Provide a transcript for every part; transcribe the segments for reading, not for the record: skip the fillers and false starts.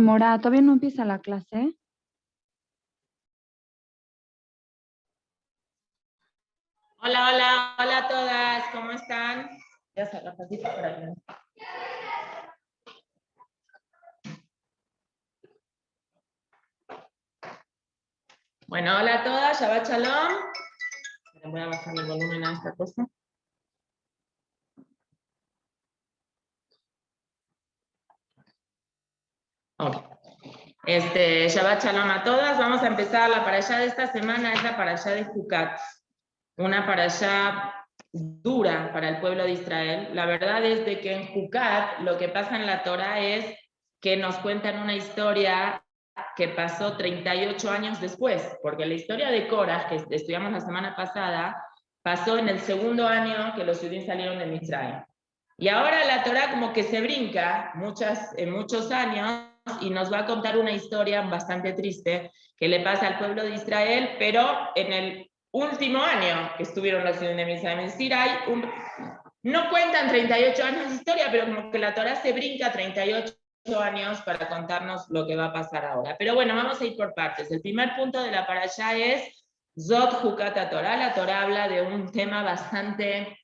Mora, ¿todavía no empieza la clase? Hola, hola, hola a todas, ¿cómo están? Ya se ratito por ahí. Bueno, hola a todas, Shabbat Shalom. Voy a bajar el volumen a esta cosa. Ok. Shabbat Shalom a todas. Vamos a empezar la parashá de esta semana, es la parashá de Jucat. Una parashá dura para el pueblo de Israel. La verdad es de que en Jucat lo que pasa en la Torah es que nos cuentan una historia que pasó 38 años después, porque la historia de Korah, que estudiamos la semana pasada, pasó en el segundo año que los judíos salieron de Mitzrayim. Y ahora la Torah como que se brinca muchos años y nos va a contar una historia bastante triste que le pasa al pueblo de Israel, pero en el último año que estuvieron los judíos de Mitzrayim. Es decir, no cuentan 38 años de historia, pero como que la Torah se brinca 38 años para contarnos lo que va a pasar ahora. Pero bueno, vamos a ir por partes. El primer punto de la parashá es Zot Jukat Torah. La Torah habla de un tema bastante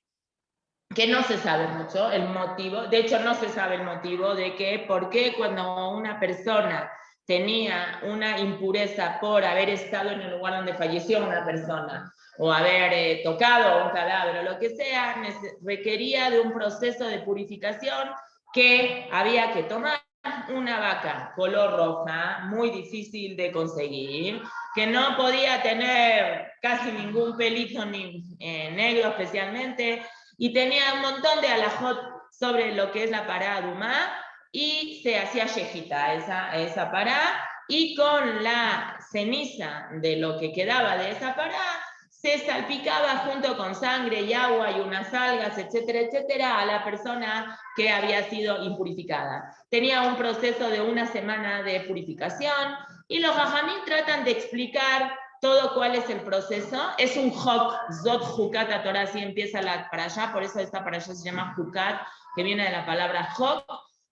que no se sabe mucho, el motivo. De hecho, no se sabe el motivo de que, por qué cuando una persona tenía una impureza por haber estado en el lugar donde falleció una persona, o haber tocado un cadáver o lo que sea, requería de un proceso de purificación que había que tomar una vaca color roja, muy difícil de conseguir, que no podía tener casi ningún pelito ni negro especialmente, y tenía un montón de alajot sobre lo que es la pará dumá, y se hacía yejita esa pará, y con la ceniza de lo que quedaba de esa pará, se salpicaba junto con sangre y agua y unas algas, etcétera, etcétera, a la persona que había sido impurificada. Tenía un proceso de una semana de purificación, y los jajamim tratan de explicar todo cuál es el proceso. Es un Jok, Zot Jukat Torah, así empieza la parashá, por eso esta parashá se llama Jukat, que viene de la palabra Jok.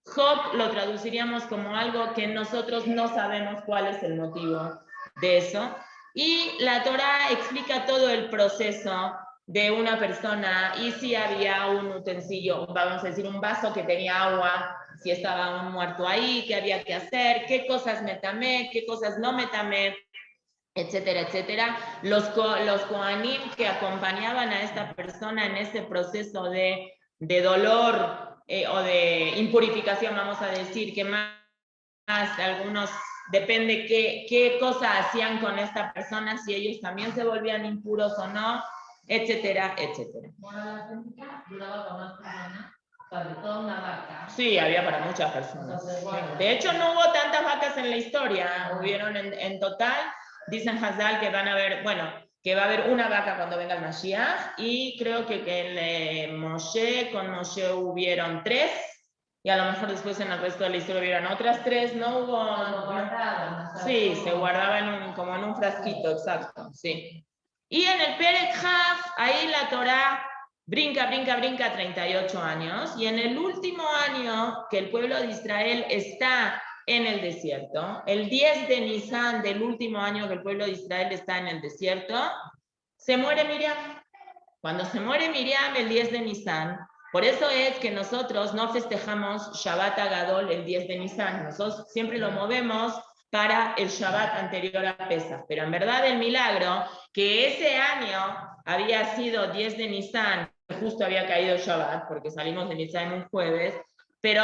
Jok lo traduciríamos como algo que nosotros no sabemos cuál es el motivo de eso. Y la Torah explica todo el proceso de una persona, y si había un utensilio, vamos a decir un vaso que tenía agua, si estaba un muerto ahí, qué había que hacer, qué cosas metamé, qué cosas no metamé, etcétera, etcétera. Los Kohanim que acompañaban a esta persona en ese proceso de dolor o de impurificación, vamos a decir, que más algunos, depende qué cosa hacían con esta persona, si ellos también se volvían impuros o no, etcétera, etcétera. Sí, había para muchas personas. De hecho, no hubo tantas vacas en la historia, hubieron en total, dicen Hazal que van a haber, bueno, que va a haber una vaca cuando venga el Mashiach, y creo que con Moshe hubieron 3, y a lo mejor después en el resto de la historia hubieran otras 3, no hubo... Sí, se guardaban como en un frasquito, exacto, sí. Y en el Perek Haf, ahí la Torah brinca 38 años, y en el último año que el pueblo de Israel está en el desierto, el 10 de Nisan del último año que el pueblo de Israel está en el desierto, se muere Miriam. Cuando se muere Miriam el 10 de Nisan, por eso es que nosotros no festejamos Shabbat Agadol el 10 de Nisan, nosotros siempre lo movemos para el Shabbat anterior a Pesach, pero en verdad el milagro que ese año había sido 10 de Nisan, justo había caído Shabbat, porque salimos de Nisan un jueves, pero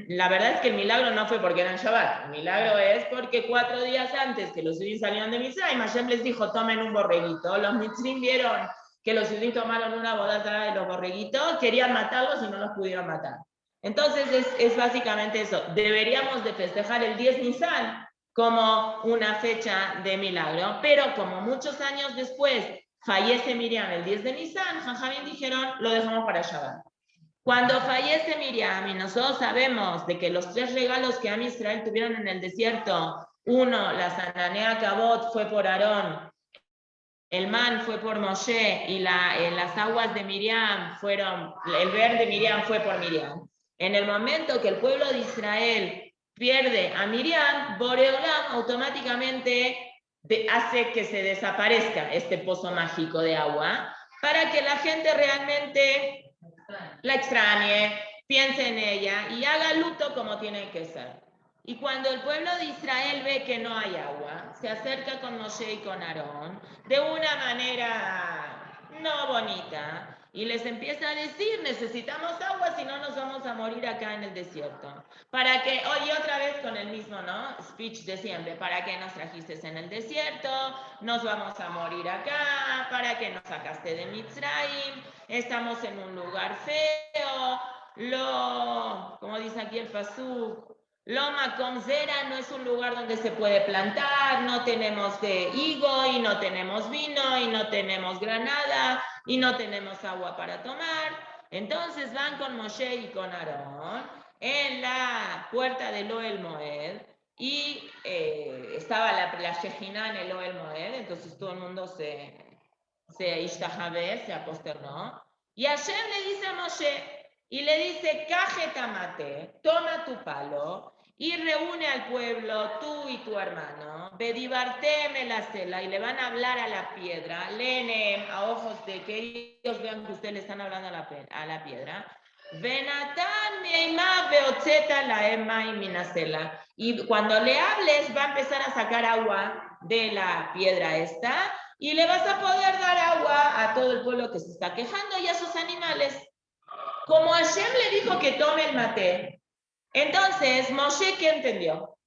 la verdad es que el milagro no fue porque era en Shabbat, el milagro es porque 4 días antes que los judíos salieron de Mitzrayim, Hashem les dijo, tomen un borreguito. Los mitzrim vieron que los judíos tomaron una bodata de los borreguitos, querían matarlos y no los pudieron matar. Entonces es básicamente eso. Deberíamos de festejar el 10 Nisan como una fecha de milagro, pero como muchos años después fallece Miriam el 10 de Nisan, Jajamín dijeron, lo dejamos para Shabbat. Cuando fallece Miriam y nosotros sabemos de que los 3 regalos que Am Israel tuvieron en el desierto, uno, la Sananea Kabot, fue por Aarón, el man fue por Moshe, y las aguas de Miriam fueron, el ver de Miriam fue por Miriam. En el momento que el pueblo de Israel pierde a Miriam, Boreolam automáticamente hace que se desaparezca este pozo mágico de agua para que la gente realmente la extrañe, piense en ella y haga luto como tiene que ser. Y cuando el pueblo de Israel ve que no hay agua, se acerca con Moshe y con Aarón de una manera no bonita y les empieza a decir, necesitamos agua, si no nos vamos a morir acá en el desierto. Para que, oye, otra vez con el mismo, ¿no? Speech de siempre, ¿para qué nos trajiste en el desierto? Nos vamos a morir acá, ¿para qué nos sacaste de Mitzrayim? Estamos en un lugar feo, como dice aquí el pasuk, Loma Comzera no es un lugar donde se puede plantar, no tenemos de higo y no tenemos vino y no tenemos granada y no tenemos agua para tomar. Entonces van con Moshe y con Aarón en la puerta del Ohel Moed y estaba la Shejina en el Ohel Moed, entonces todo el mundo se aposternó. Y Hashem le dice a Moshe, y le dice, Cajetamate, toma tu palo y reúne al pueblo, tú y tu hermano, Bedibarteme la cela, y le van a hablar a la piedra, Lenem, a ojos de que ellos vean que ustedes le están hablando a la piedra, Venatan meima beotzeta la ema y minacela. Y cuando le hables, va a empezar a sacar agua de la piedra esta, y le vas a poder dar agua a todo el pueblo que se está quejando y a sus animales. Como Hashem le dijo que tome el maté, entonces Moshe, ¿qué entendió?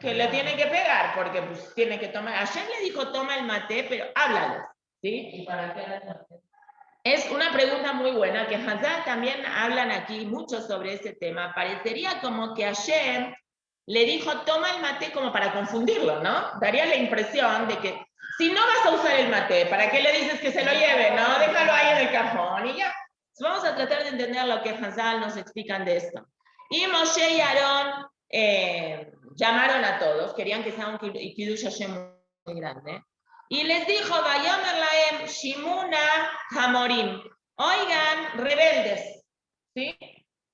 Que le tiene que pegar, porque pues tiene que tomar. Hashem le dijo toma el maté, pero háblales, ¿sí? ¿Y para qué era el maté? Es una pregunta muy buena, que Hazal también hablan aquí mucho sobre ese tema. Parecería como que Hashem le dijo toma el maté como para confundirlo, ¿no? Daría la impresión de que si no vas a usar el maté, ¿para qué le dices que se lo lleve? No, déjalo ahí en el cajón y ya. Vamos a tratar de entender lo que Hazal nos explican de esto. Y Moshe y Aarón llamaron a todos, querían que sea un Kiddush Hashem muy grande. Y les dijo, Vayomer laem Shimuna Hamorim. Oigan, rebeldes, ¿sí?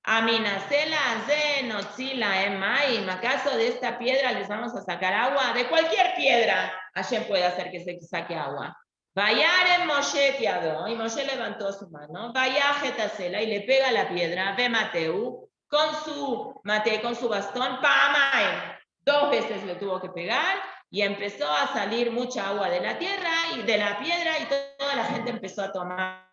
Aminacela Aze Notzila Emaim. ¿Acaso de esta piedra les vamos a sacar agua? De cualquier piedra, Hashem puede hacer que se saque agua. Vayaren Moshe Tiado, y Moshe levantó su mano, Vayajetasela, y le pega la piedra, ve Mateu, con su bastón, Pamaim. 2 veces le tuvo que pegar, y empezó a salir mucha agua de la tierra y de la piedra, y toda la gente empezó a tomar.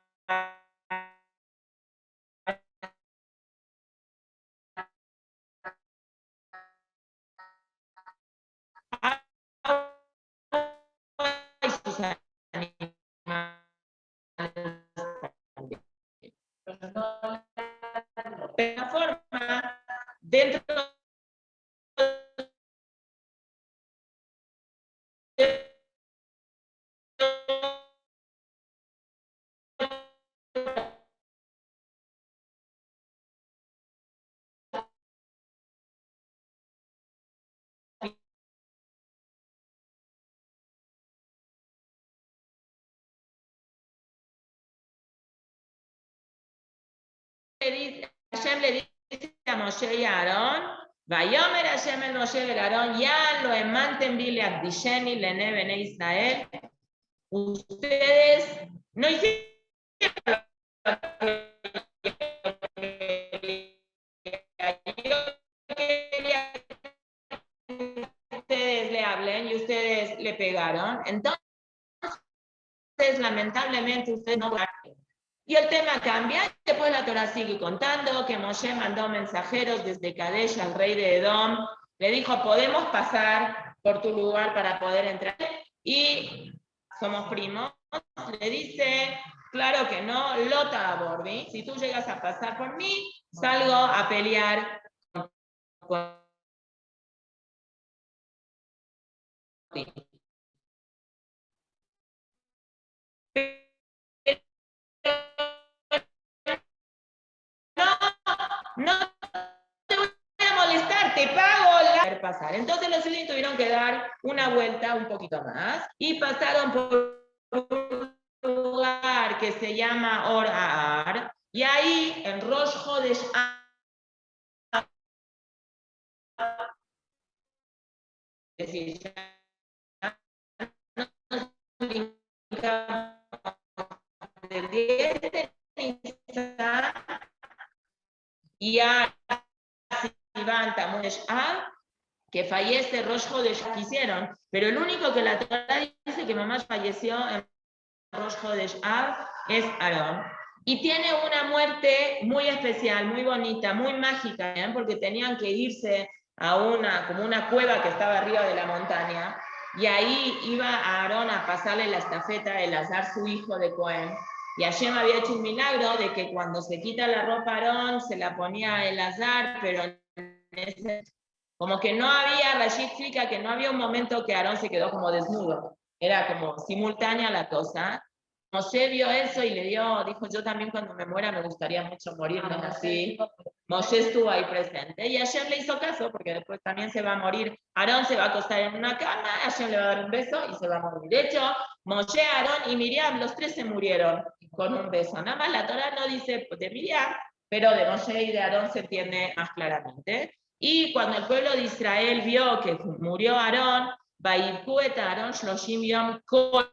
De la forma, dentro de Hashem le dice a Moshe y a Aarón, Vayomer Hashem el Moshe y Aarón, ya lo emantem bile abdisheni lene bene Israel. Ustedes no hicieron lo que ustedes le hablen y ustedes le pegaron. Entonces, lamentablemente, ustedes no van. Y el tema cambia, después la Torah sigue contando que Moshe mandó mensajeros desde Kadesh al rey de Edom, le dijo, podemos pasar por tu lugar para poder entrar, y somos primos, le dice, claro que no, Lota Borbi, si tú llegas a pasar por mí, salgo a pelear con ti. No te voy a molestar, te pago la... pasar. Entonces los israelíes tuvieron que dar una vuelta un poquito más y pasaron por un lugar que se llama Or Ahar, y ahí en Rosh Chodesh decir, ya no del 10 de Nisan y a Sivan Tamush que fallece Rosh Hodesh, quisieron, pero el único que la Torá dice que mamá falleció en Rosh Hodesh es Aarón. Y tiene una muerte muy especial, muy bonita, muy mágica, ¿eh? Porque tenían que irse a como una cueva que estaba arriba de la montaña, y ahí iba Aarón a pasarle la estafeta a Elazar, su hijo de Cohen. Y Hashem había hecho un milagro de que cuando se quita la ropa a Aarón, se la ponía a Elazar, pero como que no había, Rashid explica que no había un momento que Aarón se quedó como desnudo, era como simultánea la cosa. Moshe vio eso y dijo, yo también cuando me muera me gustaría mucho morirme así. Moshe estuvo ahí presente y Hashem le hizo caso porque después también se va a morir. Aarón se va a acostar en una cama, Hashem le va a dar un beso y se va a morir. De hecho, Moshe, Aarón y Miriam, los tres se murieron con un beso. Nada más la Torá no dice de Miriam, pero de Moshe y de Aarón se entiende más claramente. Y cuando el pueblo de Israel vio que murió Aarón, Vayibku et Aarón Shloshim Yom Kol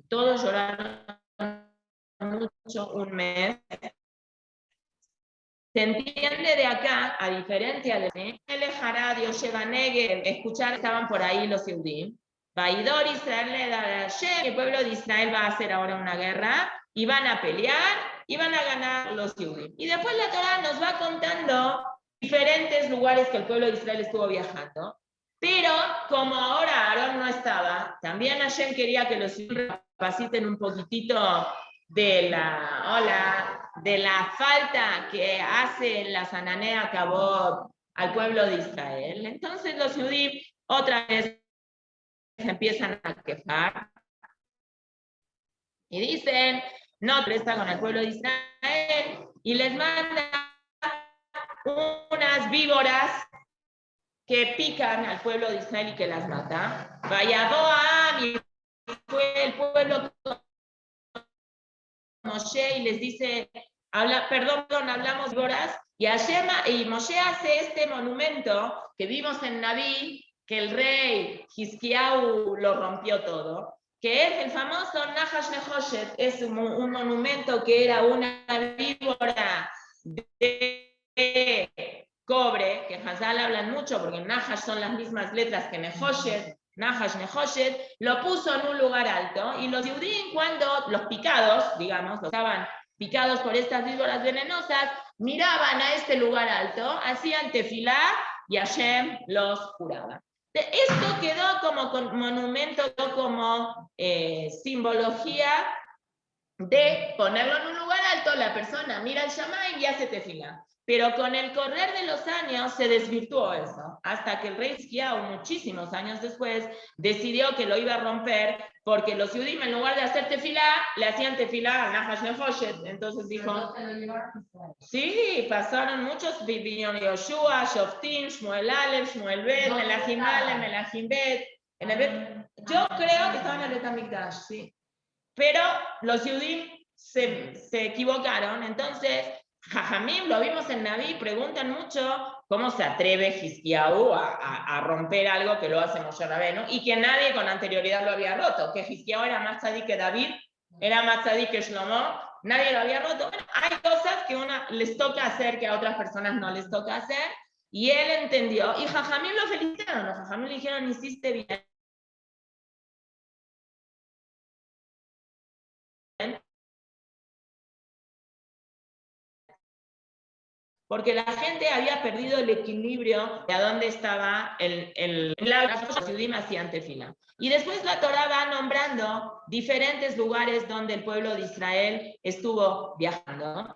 todos lloraron mucho un mes. Se entiende de acá, a diferencia de el Harad, Yosheva Negev, escuchar, estaban por ahí los Yehudim. Vaidor Israel le da a Hashem, el pueblo de Israel va a hacer ahora una guerra, y van a pelear, y van a ganar los Yehudim. Y después la Torá nos va contando diferentes lugares que el pueblo de Israel estuvo viajando. Pero como ahora Aarón no estaba, también Hashem quería que los Yehudim recapaciten un poquitito de la falta que hace la Sananea Cabot al pueblo de Israel. Entonces los Yehudim otra vez se empiezan a quejar y dicen, no presta con el pueblo de Israel, y les manda unas víboras que pican al pueblo de Israel y que las mata. Vaya Boam, y fue el pueblo Moshe y les dice, hablamos víboras, y Moshe hace este monumento que vimos en Naví, que el rey Hizkiyahu lo rompió todo, que es el famoso Nahash Nehoshet, es un monumento que era una víbora de cobre, que Hazal hablan mucho porque Nahash son las mismas letras que Nehoshet, Nahash Nehoshet, lo puso en un lugar alto, y los Yehudim, cuando los picados, digamos, estaban picados por estas víboras venenosas, miraban a este lugar alto, hacían tefilá y Hashem los curaba. Esto quedó como monumento, como simbología de ponerlo en un lugar alto, la persona mira el Shammai y hace tefilá. Pero con el correr de los años se desvirtuó eso, hasta que el rey Hizkiyahu, muchísimos años después, decidió que lo iba a romper, porque los Yehudim, en lugar de hacer tefilá, le hacían tefilá a Nahash Nehoshet. Entonces dijo, sí, pasaron muchos, vinieron Yoshua, Shoftim, Shmuel Aleph, Shmuel Bet, Melachim Aleph, Melachim Bet. Yo creo que estaba en el Bet HaMikdash, sí. Pero los Yehudim se equivocaron, entonces Jajamim, lo vimos en Naví, preguntan mucho cómo se atreve Hizkiyahu a romper algo que lo hace Moshe Rabbeinu y que nadie con anterioridad lo había roto, que Hizkiyahu era más tzadik que David, era más tzadik que Shlomo, nadie lo había roto. Bueno, hay cosas que les toca hacer que a otras personas no les toca hacer, y él entendió, y Jajamim lo felicitaron, los Jajamim le dijeron, hiciste bien. Porque la gente había perdido el equilibrio de a dónde estaba los Yehudim hacían tefilá. Y después la Torá va nombrando diferentes lugares donde el pueblo de Israel estuvo viajando.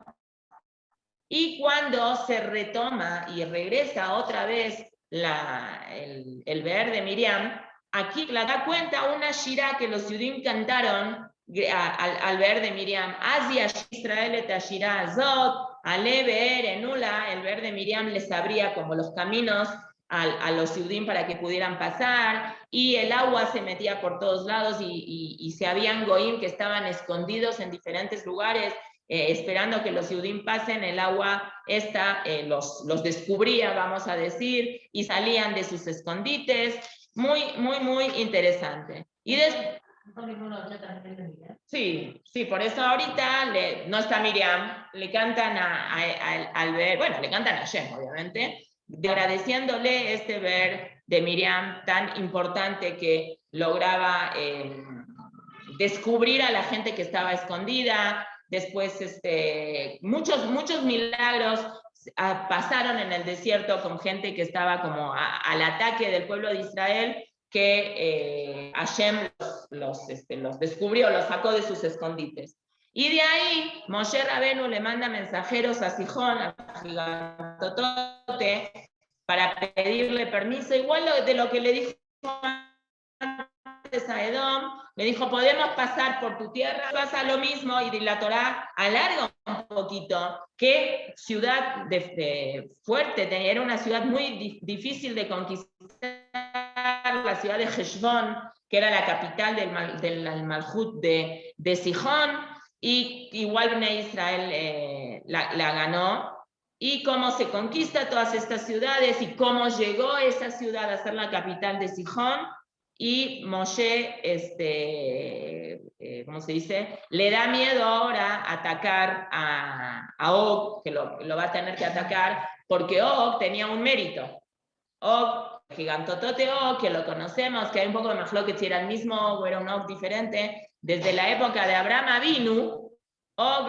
Y cuando se retoma y regresa otra vez el Be'er de Miriam, aquí la da cuenta una shirá que los Yehudim cantaron al Be'er de Miriam. Asia Israel et Ashirá Azot, Ale Be'er Enula, el Be'er de Miriam les abría como los caminos a los Yehudim para que pudieran pasar, y el agua se metía por todos lados, y se habían goim que estaban escondidos en diferentes lugares, esperando que los Yehudim pasen, el agua esta los descubría, vamos a decir, y salían de sus escondites. Muy, muy, muy interesante. Y sí, por eso ahorita no está Miriam, le cantan al ver, bueno, le cantan a Shem, obviamente, agradeciéndole este ver de Miriam tan importante que lograba descubrir a la gente que estaba escondida. Después muchos milagros pasaron en el desierto con gente que estaba como al ataque del pueblo de Israel, que Hashem los descubrió, los sacó de sus escondites. Y de ahí Moshe Rabenu le manda mensajeros a Sihón, a Gigantotote, para pedirle permiso, igual de lo que le dijo antes a Edom. Le dijo, podemos pasar por tu tierra. Pasa lo mismo, y la Torá alarga un poquito. Qué ciudad fuerte, era una ciudad muy difícil de conquistar, la ciudad de Heshbon, que era la capital del Malhut de Sihón, y igual Bnei Israel la ganó. Y cómo se conquista todas estas ciudades, y cómo llegó esa ciudad a ser la capital de Sihón. Y Moshe, ¿cómo se dice? Le da miedo ahora atacar a Og, que lo va a tener que atacar, porque Og tenía un mérito. Og, Gigantotote Og, que lo conocemos, que hay un poco de mahloket si era el mismo Og o era un Og diferente. Desde la época de Abraham Avinu, Og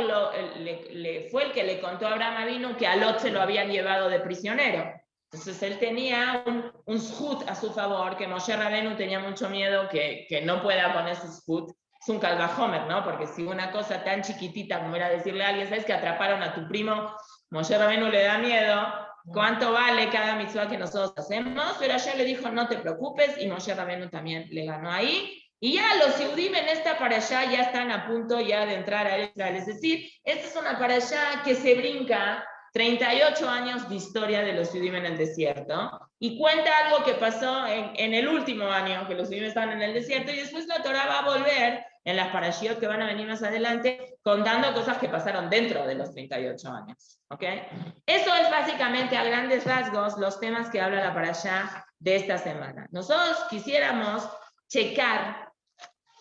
fue el que le contó a Abraham Avinu que a Lot se lo habían llevado de prisionero. Entonces él tenía un zhut a su favor, que Moshe Rabenu tenía mucho miedo que no pueda con ese zhut. Es un calvajomer, ¿no? Porque si una cosa tan chiquitita como era decirle a alguien, ¿sabes que atraparon a tu primo? Moshe Rabenu le da miedo. ¿Cuánto vale cada mitzvah que nosotros hacemos? Pero ayer le dijo, no te preocupes, y Moshe Rabenu también le ganó ahí. Y ya los Yehudim en esta parashá ya están a punto ya de entrar a Israel. Es decir, esta es una parashá que se brinca 38 años de historia de los Yehudim en el desierto, y cuenta algo que pasó en el último año que los Yehudim estaban en el desierto, y después la Torá va a volver en las parashiot que van a venir más adelante, contando cosas que pasaron dentro de los 38 años. ¿Okay? Eso es básicamente a grandes rasgos los temas que habla la parashá de esta semana. Nosotros quisiéramos checar,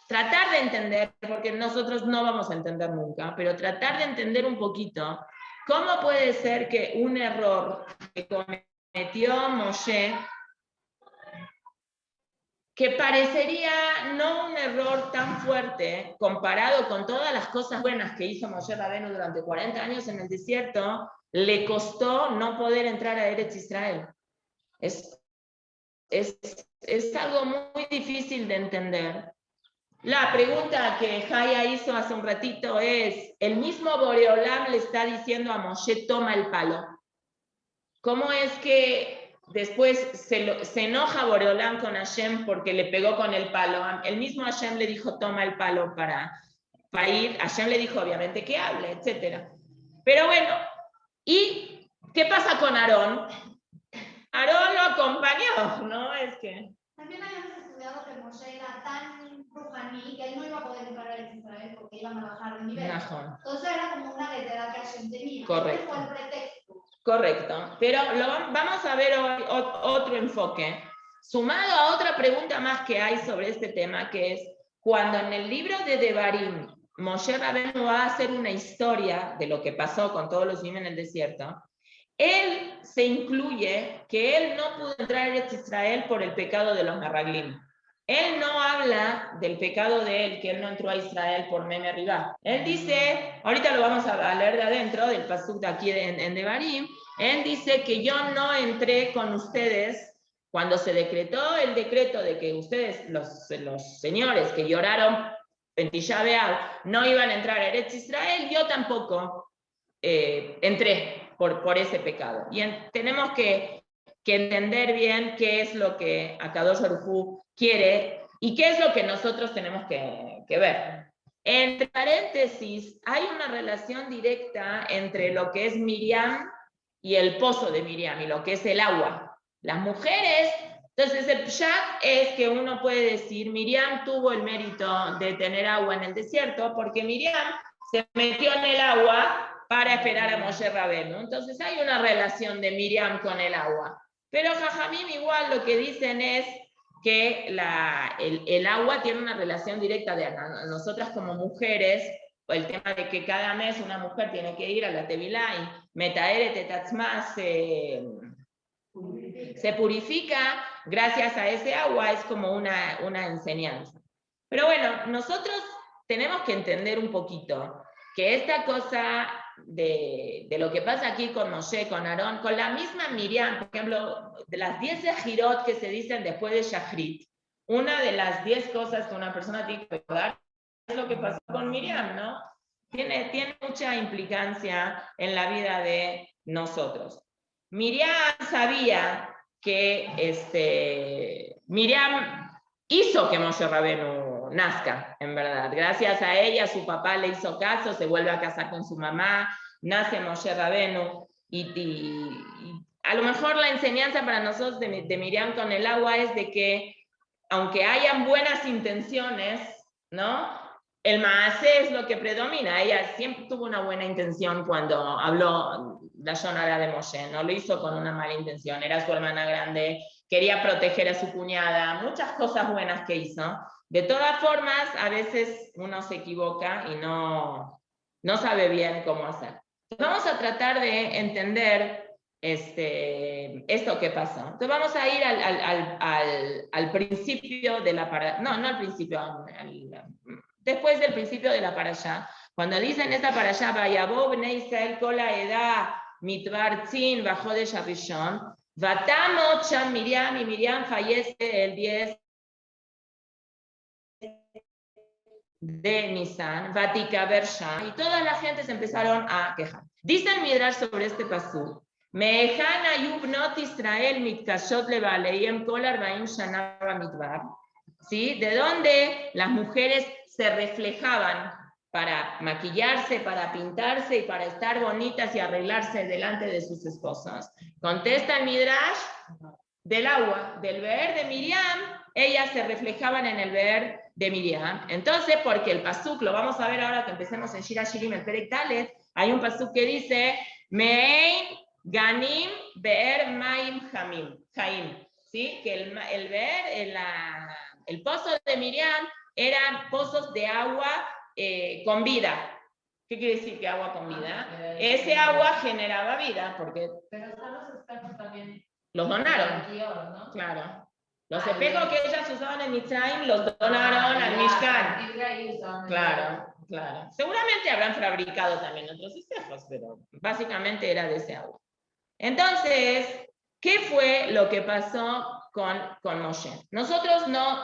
tratar de entender, porque nosotros no vamos a entender nunca, pero tratar de entender un poquito cómo puede ser que un error que cometió Moshe, que parecería no un error tan fuerte comparado con todas las cosas buenas que hizo Moshe Rabenu durante 40 años en el desierto, le costó no poder entrar a Eretz Israel. Es algo muy difícil de entender. La pregunta que Jaya hizo hace un ratito es, el mismo Boreolam le está diciendo a Moshe, toma el palo. ¿Cómo es que después se enoja Boreolam con Hashem porque le pegó con el palo? El mismo Hashem le dijo, toma el palo para ir. Hashem le dijo, obviamente, que hable, etc. Pero bueno, ¿y qué pasa con Aarón? Aarón lo acompañó, ¿no? Es que... También habíamos estudiado que Moshe era tan ruhaní que él no iba a poder entrar a Israel porque iban a bajar de nivel. Najón. Entonces era como una letra que Hashem tenía. Correcto. Este fue el pretexto. Correcto. Pero vamos a ver hoy otro enfoque, sumado a otra pregunta más que hay sobre este tema, que es, cuando en el libro de Devarim, Moshe Rabenu va a hacer una historia de lo que pasó con todos los Yehudim en el desierto, él se incluye que él no pudo entrar a Israel por el pecado de los Meraglim. Él no habla del pecado de él, que él no entró a Israel por Meme Ribá. Él dice, ahorita lo vamos a leer de adentro, del pasuk de aquí en Devarim, él dice que yo no entré con ustedes cuando se decretó el decreto de que ustedes, los señores que lloraron en Tisha B'Av, no iban a entrar a Eretz Israel, yo tampoco entré por ese pecado. Y tenemos que entender bien qué es lo que Akadosh Baruj Hu quiere y qué es lo que nosotros tenemos que ver. Entre paréntesis, hay una relación directa entre lo que es Miriam y el pozo de Miriam, y lo que es el agua. Las mujeres, entonces el pshat es que uno puede decir, Miriam tuvo el mérito de tener agua en el desierto, porque Miriam se metió en el agua para esperar a Moshe Rabenu. Entonces hay una relación de Miriam con el agua. Pero Jajamim igual lo que dicen es que el agua tiene una relación directa de nosotras como mujeres, el tema de que cada mes una mujer tiene que ir a la Tevilá y Metaeret etatzma se purifica gracias a ese agua, es como una enseñanza. Pero bueno, nosotros tenemos que entender un poquito que esta cosa de lo que pasa aquí con Moshe, con Aarón, con la misma Miriam, por ejemplo, de las 10 ejirot que se dicen después de Shachrit, una de las 10 cosas que una persona tiene que recordar es lo que pasó con Miriam, ¿no? Tiene mucha implicancia en la vida de nosotros. Miriam sabía que Miriam hizo que Moshe Rabenu nazca, en verdad. Gracias a ella, su papá le hizo caso, se vuelve a casar con su mamá, nace Moshe Rabenu, y a lo mejor la enseñanza para nosotros de Miriam con el agua es de que, aunque hayan buenas intenciones, ¿no? El maasé es lo que predomina. Ella siempre tuvo una buena intención cuando habló la Shonara de Moshe, no lo hizo con una mala intención, era su hermana grande, quería proteger a su cuñada, muchas cosas buenas que hizo. De todas formas, a veces uno se equivoca y no sabe bien cómo hacer. Entonces, vamos a tratar de entender esto que pasó. Entonces vamos a ir al principio de la parashá, no al principio, después del principio de la parashá. Cuando dicen esta parashá, Vayabó bnei Israel kol ha'edá mitvar tzin bajodesh harishon, vatamot sham Miriam, y Miriam fallece el 10 de Nisan, Vatikaber Sham, y toda la gente se empezaron a quejar. Dice el Midrash sobre este pasú, Me'ejan hayub not Israel mitkashot levaleihem kol 40 shana bamidbar. ¿Sí? De donde las mujeres se reflejaban para maquillarse, para pintarse y para estar bonitas y arreglarse delante de sus esposos. Contesta el Midrash, del agua, del Be'er de Miriam, ellas se reflejaban en el Be'er de Miriam. Entonces, porque el pasuk, lo vamos a ver ahora que empecemos en Shira Shirim, el Perek Dalet, hay un pasuk que dice, Me'ein ganim be'er maim jaim, ¿sí? Que el Be'er, el pozo de Miriam, eran pozos de agua con vida. ¿Qué quiere decir que agua con vida? Ese agua generaba vida, porque... Pero están los espejos también. Los donaron. ¿No? Claro. Los espejos que ellas usaban en Mitzrayim los donaron al Mishkan. Claro. Seguramente habrán fabricado también otros espejos, pero básicamente era de ese agua. Entonces, ¿qué fue lo que pasó con Moshe? Nosotros no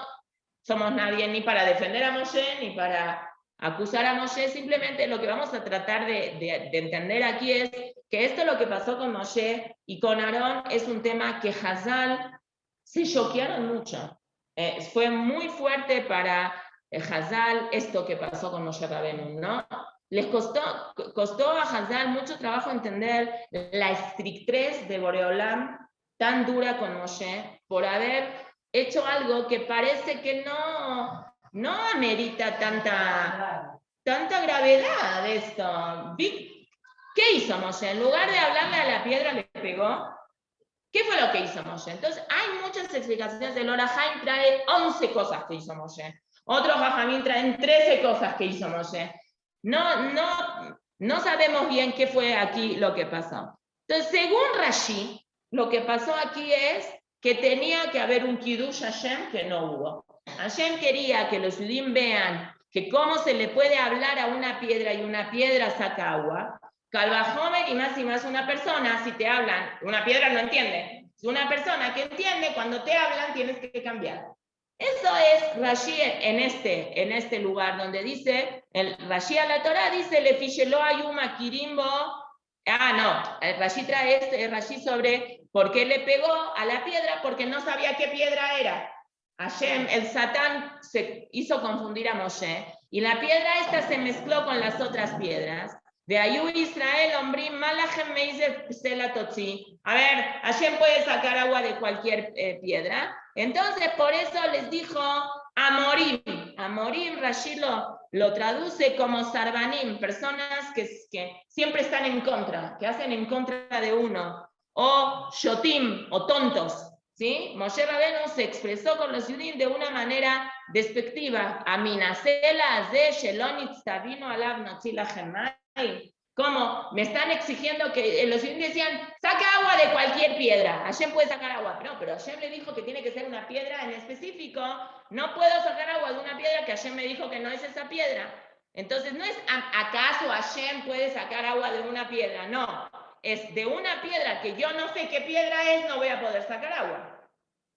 somos nadie ni para defender a Moshe, ni para acusar a Moshe, simplemente lo que vamos a tratar de entender aquí es que esto lo que pasó con Moshe y con Aarón es un tema que Hazal se choquearon mucho. Fue muy fuerte para Hazal esto que pasó con Moshe Rabenu, ¿no? Les costó a Hazal mucho trabajo entender la estrictez de Boreolam tan dura con Moshe por haber hecho algo que parece que no amerita tanta gravedad de esto. ¿Qué hizo Moshe? En lugar de hablarle a la piedra, le pegó. ¿Qué fue lo que hizo Moshe? Entonces, hay muchas explicaciones. El Orahaim trae 11 cosas que hizo Moshe. Otros Jajamim traen 13 cosas que hizo Moshe. No sabemos bien qué fue aquí lo que pasó. Entonces, según Rashi, lo que pasó aquí es que tenía que haber un Kiddush Hashem que no hubo. Hashem quería que los judíos vean que cómo se le puede hablar a una piedra y una piedra saca agua. Calvajomer y más una persona, si te hablan, una piedra no entiende. Si una persona que entiende, cuando te hablan tienes que cambiar. Eso es Rashi en este lugar donde dice, el Rashi a la Torah dice, le fichelo ayuma kirimbo. El Rashi trae Rashi sobre por qué le pegó a la piedra, porque no sabía qué piedra era. Hashem, el Satán, se hizo confundir a Moshe, y la piedra esta se mezcló con las otras piedras. De Ayú Israel, Ombrim, Malachem Meiser Psela Totzi. A ver, Hashem puede sacar agua de cualquier piedra. Entonces, por eso les dijo Amorim. Amorim, Rashi lo lo traduce como sarbanim, personas que siempre están en contra, que hacen en contra de uno, o shotim, o tontos, ¿sí? Moshe Rabenu se expresó con los judíos de una manera despectiva. Aminasela de Shelonit Sabino Alab Notzila Gemay. Como me están exigiendo que los judíos decían, saca agua de cualquier piedra. Hashem puede sacar agua. No, pero Hashem le dijo que tiene que ser una piedra en específico. No puedo sacar agua de una piedra que Hashem me dijo que no es esa piedra. Entonces no es acaso Hashem puede sacar agua de una piedra. No, es de una piedra que yo no sé qué piedra es, no voy a poder sacar agua.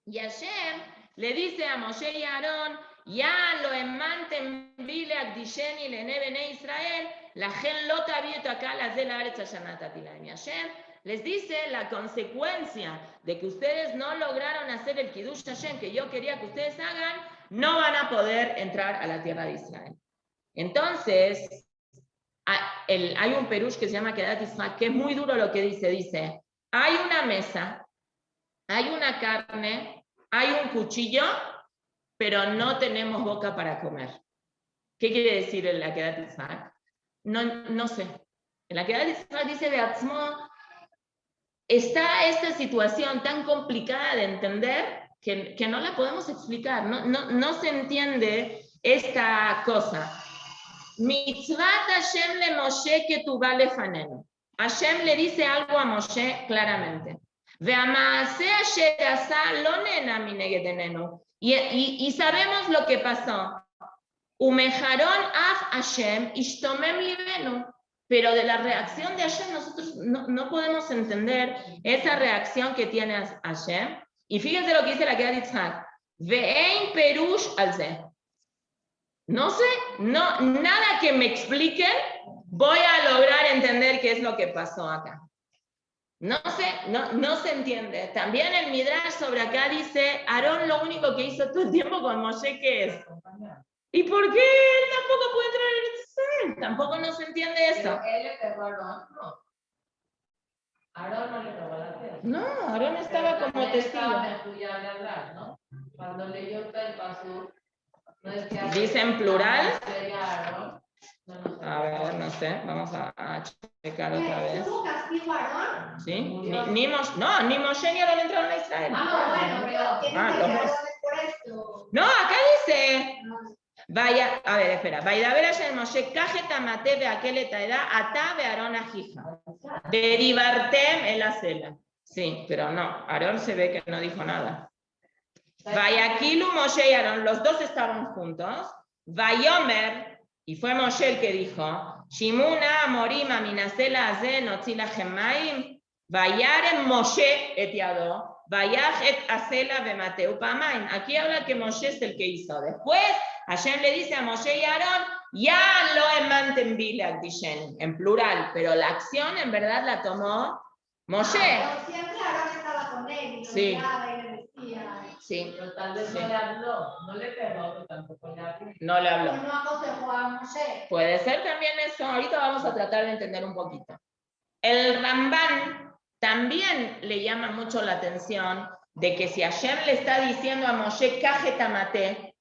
Y Hashem le dice a Moshe y a Aarón, ya lo emantem bile akdisheni lene bene Israel, la gen lota abierto acá las de la brecha llamatatilani. Hashem les dice la consecuencia de que ustedes no lograron hacer el Kiddush Hashem que yo quería que ustedes hagan, no van a poder entrar a la tierra de Israel. Entonces, hay un perush que se llama Kedat Yitzhak, que es muy duro lo que dice, hay una mesa, hay una carne, hay un cuchillo, pero no tenemos boca para comer. ¿Qué quiere decir en la Kedat Yitzhak? No sé. En la Kedat Yitzhak dice Beatzmo, está esta situación tan complicada de entender que no la podemos explicar, no se entiende esta cosa. Mitzvat Hashem le Moshe ketubá lefanenu. Hashem le dice algo a Moshe claramente. Ve'ama'aseh asher asa lo nena mineged enenu. Y sabemos lo que pasó. Umejaron af Hashem ishtomem libenu. Pero de la reacción de Hashem nosotros no podemos entender esa reacción que tiene Hashem. Y fíjense lo que dice la Kedat Yitzhak. Ve'ein perush al ze. No sé, nada que me expliquen, voy a lograr entender qué es lo que pasó acá. No sé, no se entiende. También el Midrash sobre acá dice, Aarón lo único que hizo todo el tiempo con Moshe, ¿qué es? ¿Y por qué él tampoco puede entrar en Israel? Tampoco no se entiende eso. Pero él le pegó a Aarón, no. Aarón no le pegó a la piedra. No, Aarón estaba como testigo. Hablar, ¿no? Cuando leyó el paso, no es que dice en plural. No, a ver, no sé, vamos a checar otra vez. ¿Tuvo castigo Aarón? ¿Sí? Ni Moshe ni Aarón entraron a Israel. Bueno, pero ¿quién los dice dos. Aarón es por esto? No, acá dice. Vaya, a ver, espera. Vaidaber Hashem Moshe kajeta mate beakelet haedá ata beAarón ajija. Derivartem en la cela. Sí, pero no. Aarón se ve que no dijo nada. Vayakilu Moshe y Aarón, los dos estaban juntos. Vayomer, y fue Moshe el que dijo, Shimuna Amorim Aminasela Aze Notzila Gemaim, Vayarem Moshe et Yado, Vayaj et Asela Bemateu Pamaim. Aquí habla que Moshe es el que hizo. Después, Hashem le dice a Moshe y Aarón, ya lo emantem bile akdisheni, en plural, pero la acción en verdad la tomó Moshe. Pero siempre Aarón estaba con él, y lo Sí. miraba y le decía. Sí. Pero tal vez Sí. no le habló, no le pegó, pero tampoco le habló. No le habló. No aconsejó a Moshe. Puede ser también eso. Ahorita vamos a tratar de entender un poquito. El Ramban también le llama mucho la atención de que si Hashem le está diciendo a Moshe Kajetamate,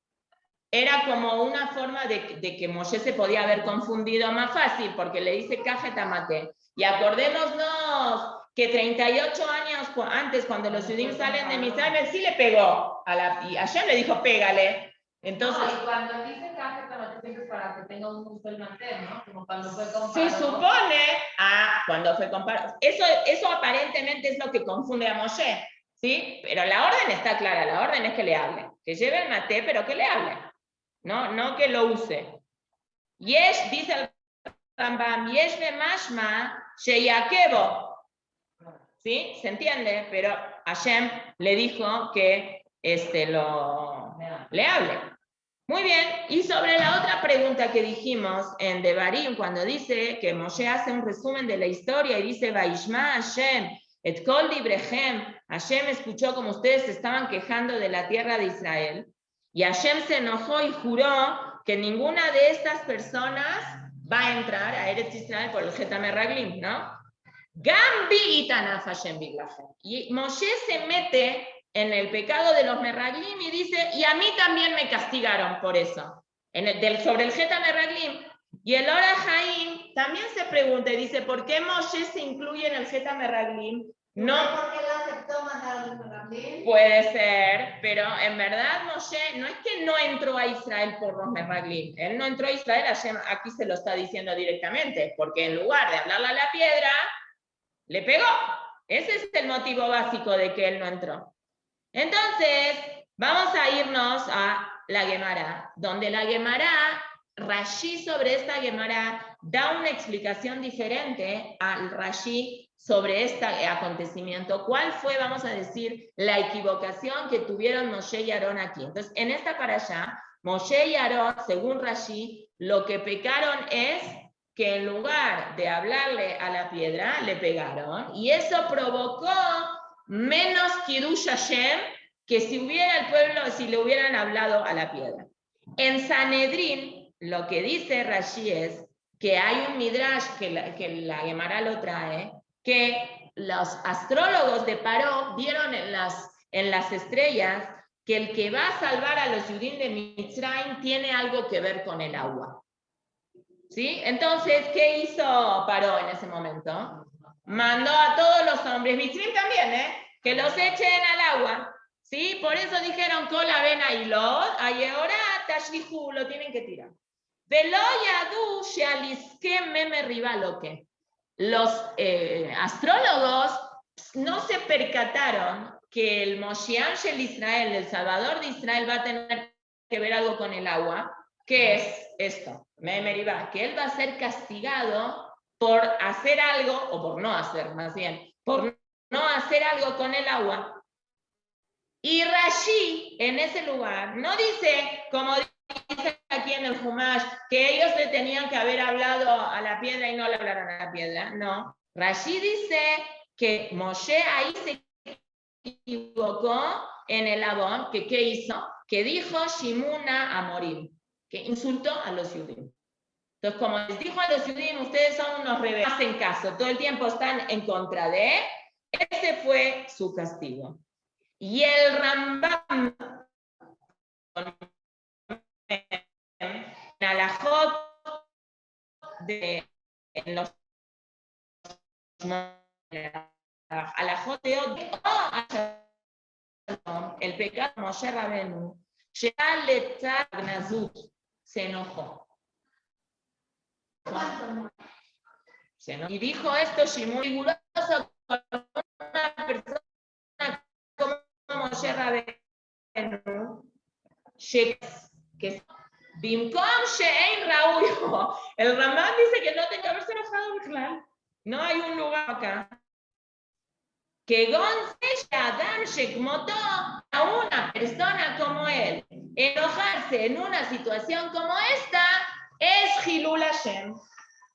era como una forma de que Moshe se podía haber confundido más fácil, porque le dice Kajetamate. Y acordémonos que 38 años antes, cuando los judíos salen de Misraim, él sí le pegó. Y Hashem le dijo, pégale. Entonces, No, y cuando dice caja, siempre es para que tenga un gusto el mantel, ¿no? Como cuando fue con se Paró. supone, cuando fue comparado. Eso aparentemente es lo que confunde a Moshe, ¿sí? Pero la orden está clara, la orden es que le hable. Que lleve el maté, pero que le hable. No que lo use. Yesh, dice el Rambam, Yesh me mashma sheyakebo. ¿Sí? ¿Se entiende? Pero Hashem le dijo que le hable. Muy bien, y sobre la otra pregunta que dijimos en Devarim, cuando dice que Moshe hace un resumen de la historia y dice, Vaishma Hashem, et kol dibrechem, Hashem escuchó como ustedes se estaban quejando de la tierra de Israel, y Hashem se enojó y juró que ninguna de estas personas va a entrar a Eretz Israel por el Geta Meraglim, ¿no? Gambi itanaf Hashem biglachem. Y Moshe se mete en el pecado de los Meraglim y dice, y a mí también me castigaron por eso. sobre el Geta Meraglim. Y el Ora Haim también se pregunta y dice, ¿por qué Moshe se incluye en el Geta Meraglim? No, porque él aceptó mandar a los Meraglim. puede ser, pero en verdad Moshe no es que no entró a Israel por los Meraglim. Él no entró a Israel, Hashem aquí se lo está diciendo directamente, porque en lugar de hablarle a la piedra, le pegó. Ese es el motivo básico de que él no entró. Entonces, vamos a irnos a la Gemara, donde la Gemara, Rashi sobre esta Gemara, da una explicación diferente al Rashi sobre este acontecimiento. ¿Cuál fue, vamos a decir, la equivocación que tuvieron Moshe y Aarón aquí? Entonces, en esta parashá, Moshe y Aarón, según Rashi, lo que pecaron es que en lugar de hablarle a la piedra, le pegaron, y eso provocó menos Kiddush Hashem que si el pueblo, si le hubieran hablado a la piedra. En Sanedrín, lo que dice Rashi es que hay un midrash que la Gemara lo trae, que los astrólogos de Paró vieron en las estrellas que el que va a salvar a los judíos de Mitzrayim tiene algo que ver con el agua. ¿Sí? Entonces, ¿qué hizo Paró en ese momento? Mandó a todos los hombres, Mitzrim también, que los echen al agua. ¿Sí? Por eso dijeron, Kola ven a Ilot, ahora Tashlihu, lo tienen que tirar. Velo yadu shealiskem meme rivaloque. Los astrólogos no se percataron que el Moshiach Shel Israel, el Salvador de Israel, va a tener que ver algo con el agua. ¿Qué es esto? Meme riva, que él va a ser castigado por hacer algo, o por no hacer, más bien, por no hacer algo con el agua. Y Rashi, en ese lugar, no dice, como dice aquí en el Humash, que ellos le tenían que haber hablado a la piedra y no le hablaron a la piedra. No. Rashi dice que Moshe ahí se equivocó en el Abón, que ¿qué hizo? Que dijo Shimuna a morir, que insultó a los judíos. Entonces, como les dijo a los judíos, ustedes son unos rebeldes, no hacen caso, todo el tiempo están en contra de él, ese fue su castigo. Y el Rambam en Alajot en los Alajot de Od, el pecado de Moshe Rabenu, se enojó. Y dijo esto Shimon, riguroso con una persona como Moshe Rabenu, que Bimkom Shein Raúl. El Ramán dice que no tiene que haberse enojado, claro. No hay un lugar acá. Que González Adam Shekmoto, a una persona como él, enojarse en una situación como esta, es Hilul Hashem.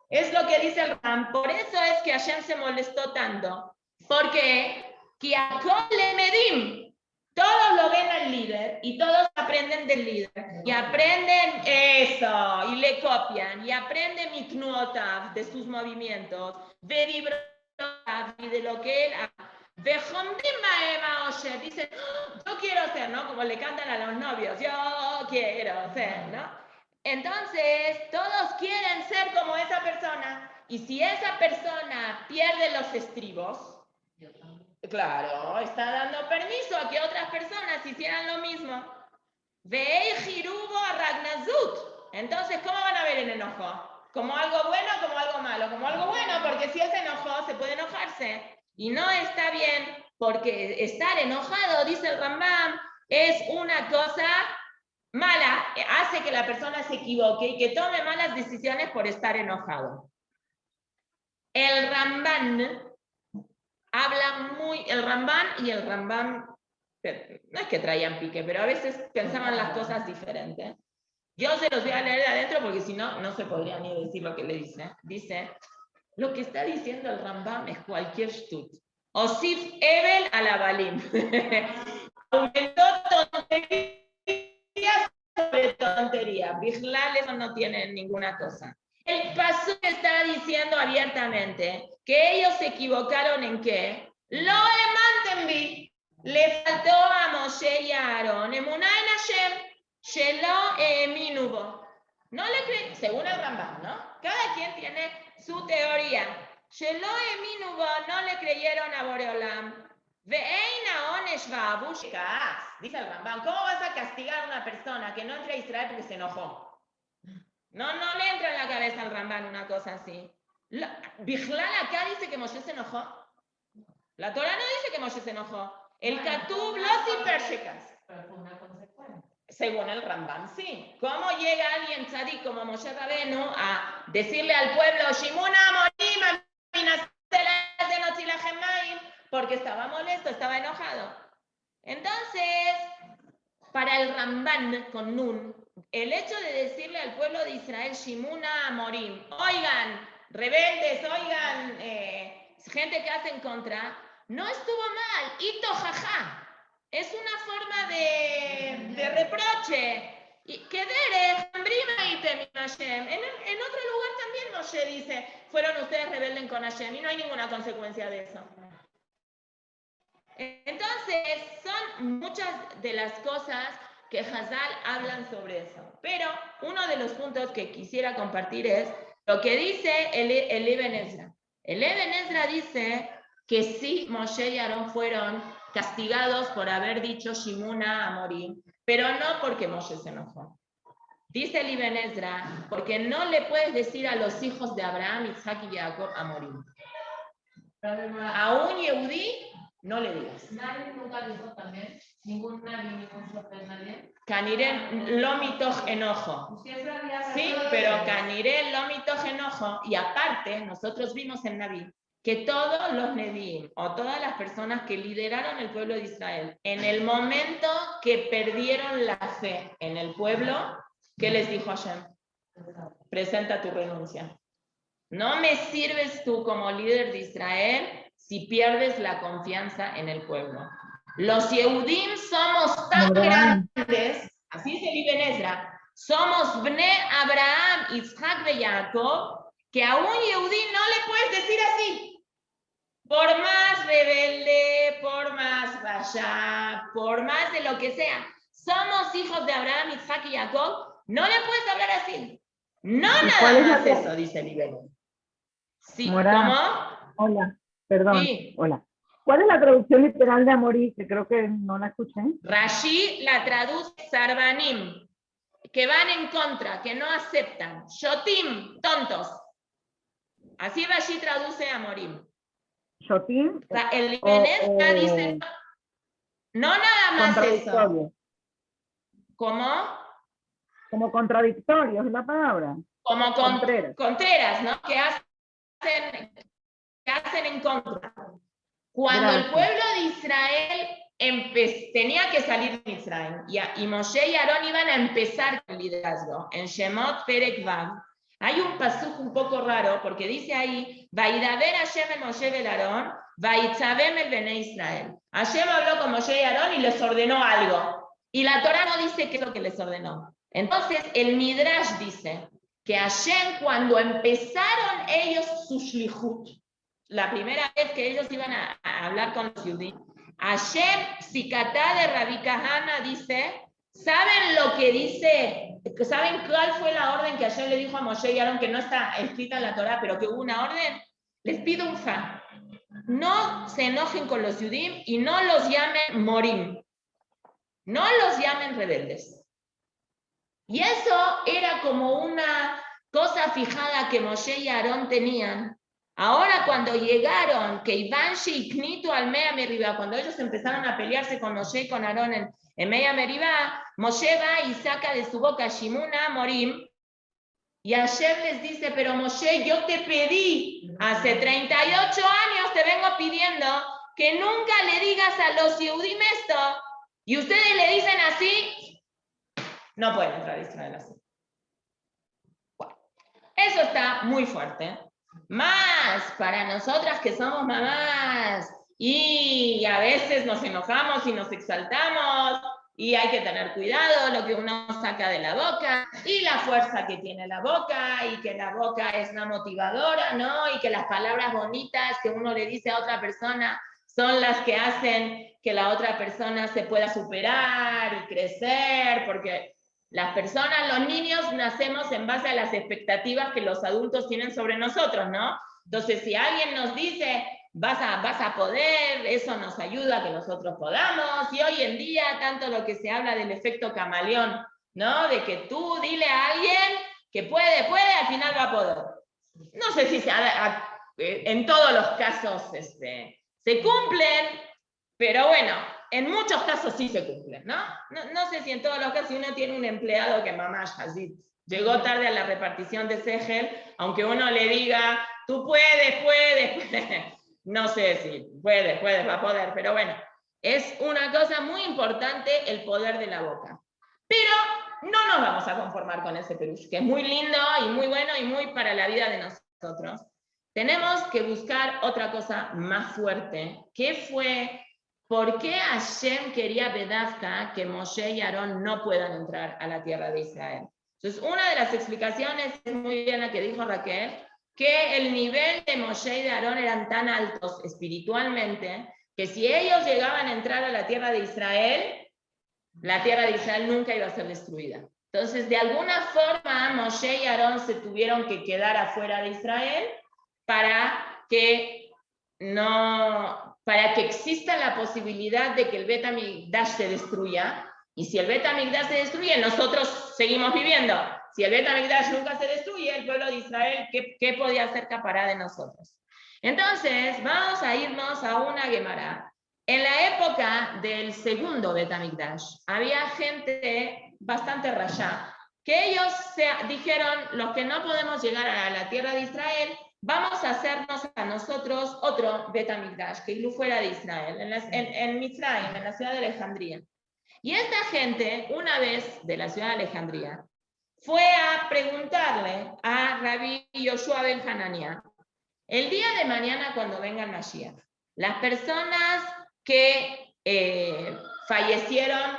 Es lo que dice el Ram. Por eso es que Hashem se molestó tanto. Porque Kiakol le medim. Todos lo ven al líder y todos aprenden del líder. Y aprenden eso, y le copian, y aprenden mitnuotav de sus movimientos, de lo que él hace. Dicen, yo quiero ser, ¿no? Como le cantan a los novios, yo quiero ser, ¿no? Entonces, todos quieren ser como esa persona. Y si esa persona pierde los estribos, claro, está dando permiso a que otras personas hicieran lo mismo. Veei jirubo a Ragnazut. Entonces, ¿cómo van a ver el enojo? ¿Como algo bueno o como algo malo? Como algo bueno, porque si él se enojó, se puede enojarse. Y no está bien, porque estar enojado, dice el Rambam, es una cosa mala, hace que la persona se equivoque y que tome malas decisiones por estar enojado. El Ramban habla el Ramban y el Rambam, no es que traían pique, pero a veces pensaban las cosas diferentes. Yo se los voy a leer de adentro porque si no, no se podría ni decir lo que le dice. Dice, lo que está diciendo el Rambam es cualquier shtut. Osif Ebel a la Balim. Aumentó tonterías sobre tontería. Bijlal, eso no tiene ninguna cosa. El pasú está diciendo abiertamente que ellos se equivocaron en qué. Lo emantenbi. Le faltó a Moshe y a Aarón. Emuná en Hashem. Shelo eminubo. No le creen, según el Rambam, ¿no? Cada quien tiene su teoría. Shelo eminu bo, no le creyeron a Boreolam. Ve'eina onesh ba'abush ka'as. Dice el Rambam, ¿cómo vas a castigar a una persona que no entra a Israel porque se enojó? No le entra en la cabeza al Rambam una cosa así. Bijlal acá dice que Moshe se enojó. La Torah no dice que Moshe se enojó. El Katub los hipershekas. Pero fue una consecuencia. Según el Rambam, sí. ¿Cómo llega alguien tzadik como Moshe Rabenu a decirle al pueblo, Shimuna morim, de Notzilahemaim, porque estaba molesto, estaba enojado? Entonces, para el Rambam con Nun, el hecho de decirle al pueblo de Israel, Shimuna morim, oigan, rebeldes, oigan, gente que hace en contra, no estuvo mal, ito jaja. Es una forma de reproche. Y que en otro lugar también Moshe dice, fueron ustedes rebelden con Hashem y no hay ninguna consecuencia de eso. Entonces, son muchas de las cosas que Hazal hablan sobre eso. Pero uno de los puntos que quisiera compartir es lo que dice el Ibn Ezra. El Ibn Ezra dice que sí, Moshe y Aarón fueron castigados por haber dicho Shimuna a morir, pero no porque Moshe se enojó. Dice el Ibn Ezra, porque no le puedes decir a los hijos de Abraham, Isaac y Jacob a morir. A un Yehudí no le digas. Nadie nunca dijo también, ningún nadie, ningún shofer, nadie. Caniré lo mitoch enojo. Sí, pero Caniré lo mitoch enojo. Y aparte, nosotros vimos en Naví que todos los Nevi'im o todas las personas que lideraron el pueblo de Israel, en el momento que perdieron la fe en el pueblo, ¿qué les dijo Hashem? Presenta tu renuncia. No me sirves tú como líder de Israel si pierdes la confianza en el pueblo. Los Yehudim somos tan grandes, así dice el Ibn Ezra, somos Bne Abraham, Isaac y Jacob, que a un Yehudí no le puedes decir así. Por más rebelde, por más rayá, por más de lo que sea, somos hijos de Abraham, Isaac y Jacob, no le puedes hablar así. No nada más eso, dice el Ibn. Sí, ¿cómo? Hola, perdón. Sí. Hola. ¿Cuál es la traducción literal de amorí? Que creo que no la escuché. Rashi la traduce sarbanim, que van en contra, que no aceptan. Shotim, tontos. Así Rashi traduce amorim. Shotim. El Ibn Ezra dice, no nada más eso. ¿Cómo? Como contradictorio es la palabra. Como contreras, ¿no? Que hacen en contra. Cuando el pueblo de Israel tenía que salir de Israel y Moshe y Aarón iban a empezar con el liderazgo, en Shemot Perek Vav, hay un pasuk un poco raro porque dice ahí, Vaidaber Hashem el Moshe el Aarón, Vaitzavem el Bene Israel. Hashem habló con Moshe y Aarón y les ordenó algo. Y la Torah no dice qué es lo que les ordenó. Entonces el Midrash dice que Hashem, cuando empezaron ellos su shlichut, la primera vez que ellos iban a hablar con los judíos, Hashem, Sikatá de Rabbi Kahana, dice, ¿saben lo que dice? ¿Saben cuál fue la orden que Hashem le dijo a Moshe y Aarón, que no está escrita en la Torah, pero que hubo una orden? Les pido un fa. No se enojen con los judíos y no los llamen morim. No los llamen rebeldes. Y eso era como una cosa fijada que Moshe y Aarón tenían. Ahora cuando llegaron, que Ivanshi y Knitu al Mea Meribá, cuando ellos empezaron a pelearse con Moshe y con Aarón en Mea Meribá, Moshe va y saca de su boca Shimuna Morim, y Hashem les dice, pero Moshe, yo te pedí, hace 38 años te vengo pidiendo que nunca le digas a los Yehudim esto, y ustedes le dicen así, no pueden entrar a Israel así. Bueno, eso está muy fuerte. Más para nosotras que somos mamás y a veces nos enojamos y nos exaltamos y hay que tener cuidado lo que uno saca de la boca y la fuerza que tiene la boca y que la boca es una motivadora, ¿no? Y que las palabras bonitas que uno le dice a otra persona son las que hacen que la otra persona se pueda superar y crecer, porque Las personas, los niños, nacemos en base a las expectativas que los adultos tienen sobre nosotros, ¿no? Entonces, si alguien nos dice, vas a poder, eso nos ayuda a que nosotros podamos, y hoy en día, tanto lo que se habla del efecto camaleón, ¿no? De que tú dile a alguien que puede, al final va a poder. No sé si en todos los casos se cumplen, pero bueno, en muchos casos sí se cumplen, ¿no? No sé si en todos los casos, si uno tiene un empleado que mamá así llegó tarde a la repartición de Segel, aunque uno le diga, tú puedes, no sé si puedes, va a poder, pero bueno, es una cosa muy importante el poder de la boca. Pero no nos vamos a conformar con ese perush, que es muy lindo y muy bueno y muy para la vida de nosotros. Tenemos que buscar otra cosa más fuerte, que fue por qué Hashem quería Bedavka que Moshe y Aarón no puedan entrar a la tierra de Israel. Entonces, una de las explicaciones es muy bien la que dijo Raquel, que el nivel de Moshe y de Aarón eran tan altos espiritualmente, que si ellos llegaban a entrar a la tierra de Israel, la tierra de Israel nunca iba a ser destruida. Entonces, de alguna forma, Moshe y Aarón se tuvieron que quedar afuera de Israel para que exista la posibilidad de que el Bet HaMikdash se destruya, y si el Bet HaMikdash se destruye, nosotros seguimos viviendo. Si el Bet HaMikdash nunca se destruye, el pueblo de Israel, ¿qué podía hacer capará de nosotros? Entonces, vamos a irnos a una Gemara. En la época del segundo Bet HaMikdash, había gente bastante rayá, que ellos dijeron, los que no podemos llegar a la tierra de Israel, vamos a hacernos a nosotros otro Bet HaMikdash, que fuera de Israel, en Mitzrayim, en la ciudad de Alejandría. Y esta gente, una vez de la ciudad de Alejandría, fue a preguntarle a Rabbi Yoshua ben Hanania, el día de mañana cuando venga el Mashiach, las personas que fallecieron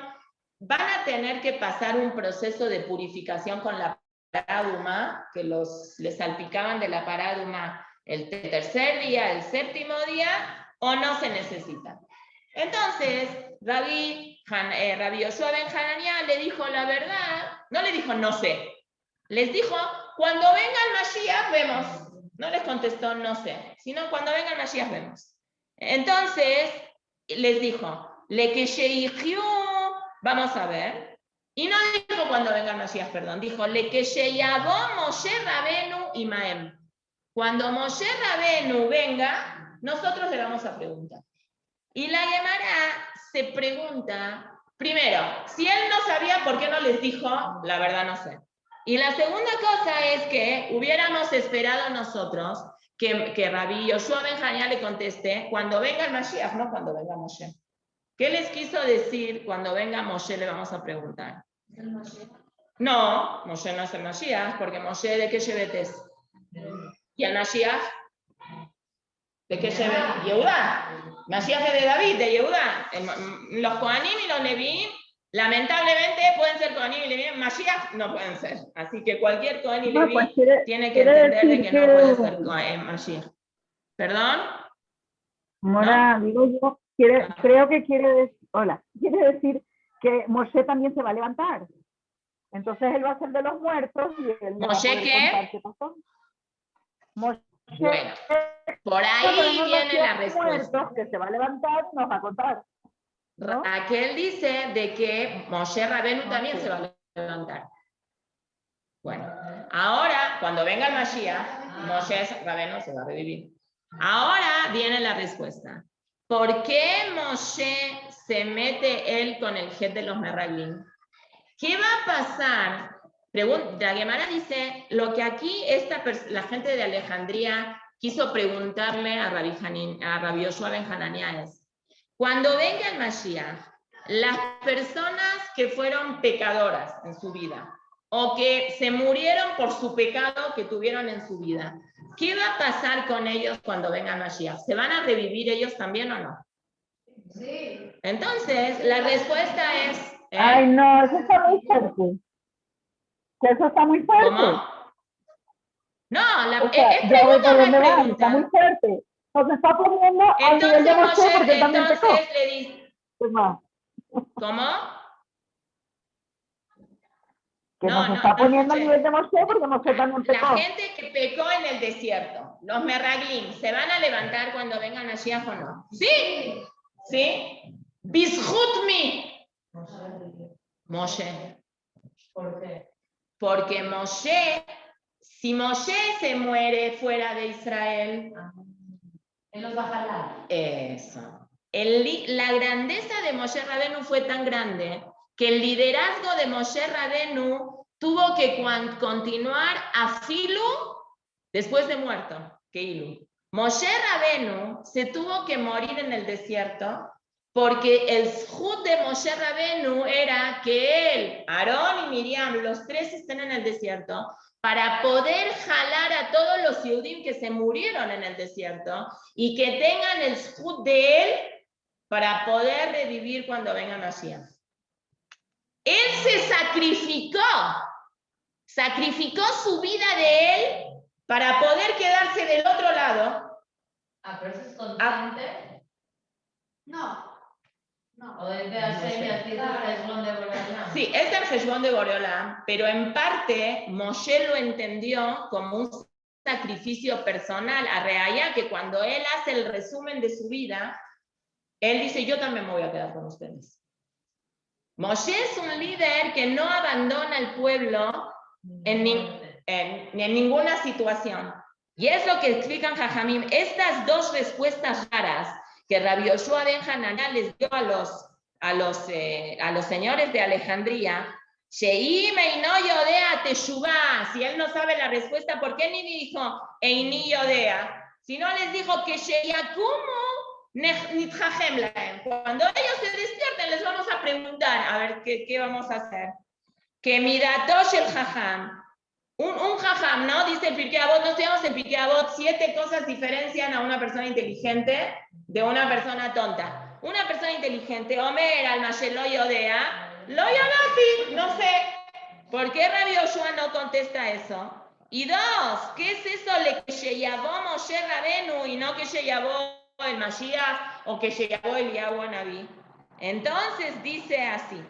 van a tener que pasar un proceso de purificación con la paraduma, que les salpicaban de la paraduma el tercer día, el séptimo día, o no se necesita. Entonces, Rabbi Yoshua ben Hanania le dijo la verdad, no le dijo no sé, les dijo, cuando venga el Mashiach vemos. No les contestó no sé, sino cuando venga el Mashiach vemos. Entonces, les dijo, le que sheikhiu, vamos a ver. Y no dijo cuando venga el Mashiach, perdón, dijo, le que sheyabó Moshe Rabenu y Maem. Cuando Moshe Rabenu venga, nosotros le vamos a preguntar. Y la Gemara se pregunta, primero, si él no sabía, ¿por qué no les dijo? La verdad no sé. Y la segunda cosa es que hubiéramos esperado nosotros que Rabbi Yoshua ben Hanania le conteste cuando venga el Mashiach, no cuando venga Moshe. ¿Qué les quiso decir cuando venga Moshe? Le vamos a preguntar. No, Moshe no es el Mashiach, porque Moshe ¿de qué Shevet es? ¿Y el Mashiach? ¿De qué Shevet? Yehudá. Mashiach es de David, de Yehudá. Los Kohanim y los Levíim, lamentablemente pueden ser Kohanim y Levíim, Mashiach no pueden ser. Así que cualquier Kohan y Leví tiene que entender de que no puede ser Mashiach. ¿Perdón? Mora, ¿No? digo yo, creo que quiere decir que Moshe también se va a levantar. Entonces él va a ser de los muertos y él le va a ¿Moshe poder qué? contar qué pasó. Moshe, Bueno, por ahí viene la respuesta. Muertos, que se va a levantar y nos va a contar, ¿no? Raquel dice de que Moshe Rabenu también se va a levantar. Bueno, ahora, cuando venga el Mashiach, Moshe Rabenu se va a revivir. Ahora viene la respuesta. ¿Por qué Moshe se mete él con el jet de los Meraglim? ¿Qué va a pasar? La Gemara dice, lo que aquí la gente de Alejandría quiso preguntarle a Rabbi Yoshua ben Hanania es, cuando venga el Mashiach, las personas que fueron pecadoras en su vida, o que se murieron por su pecado que tuvieron en su vida, ¿qué va a pasar con ellos cuando venga el Mashiach? ¿Se van a revivir ellos también o no? Sí. Entonces, la respuesta es... Ay, no, eso está muy fuerte. Eso está muy fuerte. ¿Cómo? No, O sea, es ya voy pregunta, por no donde es va, pregunta. está muy fuerte. O se está poniendo al nivel de Moshe porque también pecó. Le dice... ¿Cómo? Que No, nos está no, poniendo a escuché. nivel de Moshe porque Moshe también La pecó. gente que pecó en el desierto, los merraglim, ¿se van a levantar cuando vengan Mashiach o no? ¿Sí? ¿Sí? Bishut mi. Moshe. ¿Por qué? Porque Moshe, si Moshe se muere fuera de Israel, Él los va a jalar. eso. La grandeza de Moshe Rabenu fue tan grande que el liderazgo de Moshe Rabenu tuvo que continuar a Filu después de muerto, que Ilu. Moshe Rabenu se tuvo que morir en el desierto porque el zhut de Moshe Rabenu era que él, Aarón y Miriam, los tres estén en el desierto para poder jalar a todos los Yehudim que se murieron en el desierto y que tengan el zhut de él para poder revivir cuando venga Mashiach. Él se sacrificó su vida de él para poder quedarse del otro lado. Ah, pero eso es consciente. No. No. O desde Hashem y así es el Heshbon de Boreolam. Sí, es el Heshbon de Boreolam, pero en parte Moshe lo entendió como un sacrificio personal a Reaya, que cuando él hace el resumen de su vida, él dice, yo también me voy a quedar con ustedes. Moshe es un líder que no abandona al pueblo en ninguna situación. Y es lo que explican Jajamim. Estas dos respuestas raras que Rabbi Yoshua ben Hanania les dio a los señores de Alejandría, Sheim Eino Yodea Teshuvah, si él no sabe la respuesta, ¿por qué ni dijo Eini Yodea? Si no les dijo que Sheyakumu Nitjahem Lahem. Cuando ellos se despierten les vamos a preguntar, a ver qué vamos a hacer. Que Midatosh el Jajam. Un jajam, ¿no? Dice el Pirkei Avot, no estudiamos en Pirkei Avot, 7 cosas diferencian a una persona inteligente de una persona tonta. Una persona inteligente, Omer al Mashe lo yodea, lo yodati, no sé. ¿Por qué Rabbi Yoshua no contesta eso? Y 2, ¿qué es eso le que se llamó Moshe Rabenu y no que se llamó el Mashiach o que se llamó el Eliyahu Naví? Entonces dice así.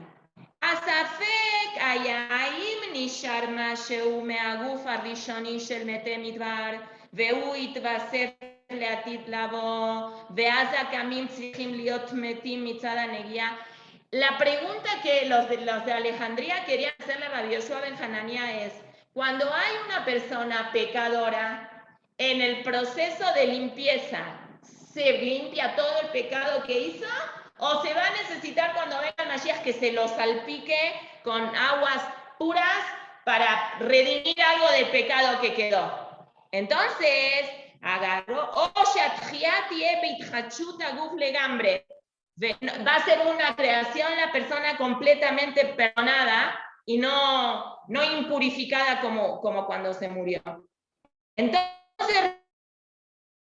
הספק היה האם נשאר משהו מהגוף הראשוני של מתי מדבר והוא יתווסף לעתיד לבוא ואז הקמים צריכים להיות מתים מצד הנגיעה. La pregunta que los de Alejandría querían hacerle a Rabbi Yoshua ben Hanania es, cuando hay una persona pecadora, en el proceso de limpieza, ¿se limpia todo el pecado que hizo? ¿O se va a necesitar cuando venga el Mashiach que se lo salpique con aguas puras para redimir algo del pecado que quedó? Entonces, agarró, va a ser una creación la persona completamente perdonada y no impurificada como cuando se murió. Entonces,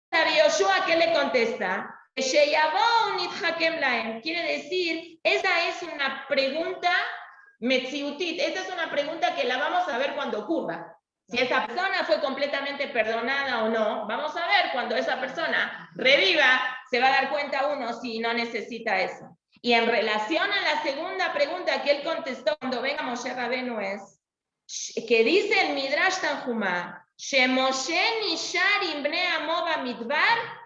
Rabbi Yoshua, ¿qué le contesta? Quiere decir, esa es una pregunta metziutit, esa es una pregunta que la vamos a ver cuando ocurra. Si esa persona fue completamente perdonada o no, vamos a ver cuando esa persona reviva, se va a dar cuenta uno si no necesita eso. Y en relación a la segunda pregunta que él contestó cuando venga Moshe Rabenu es, que dice el Midrash Tanjumá, Shemoshe nishar imbne amova midbar,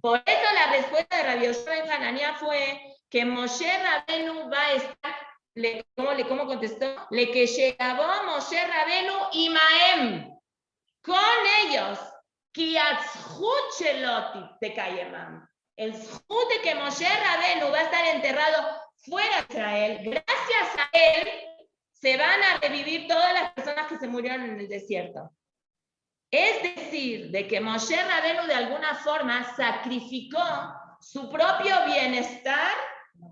por eso la respuesta de Rabbi Yoshua ben Hanania fue que Moshe Rabenu va a estar, ¿cómo contestó? Le que llegó Moshe Rabenu imaem, con ellos, el zhut de que Moshe Rabenu va a estar enterrado fuera de Israel, gracias a él se van a revivir todas las personas que se murieron en el desierto. Es decir, de que Moshe Rabenu de alguna forma sacrificó su propio bienestar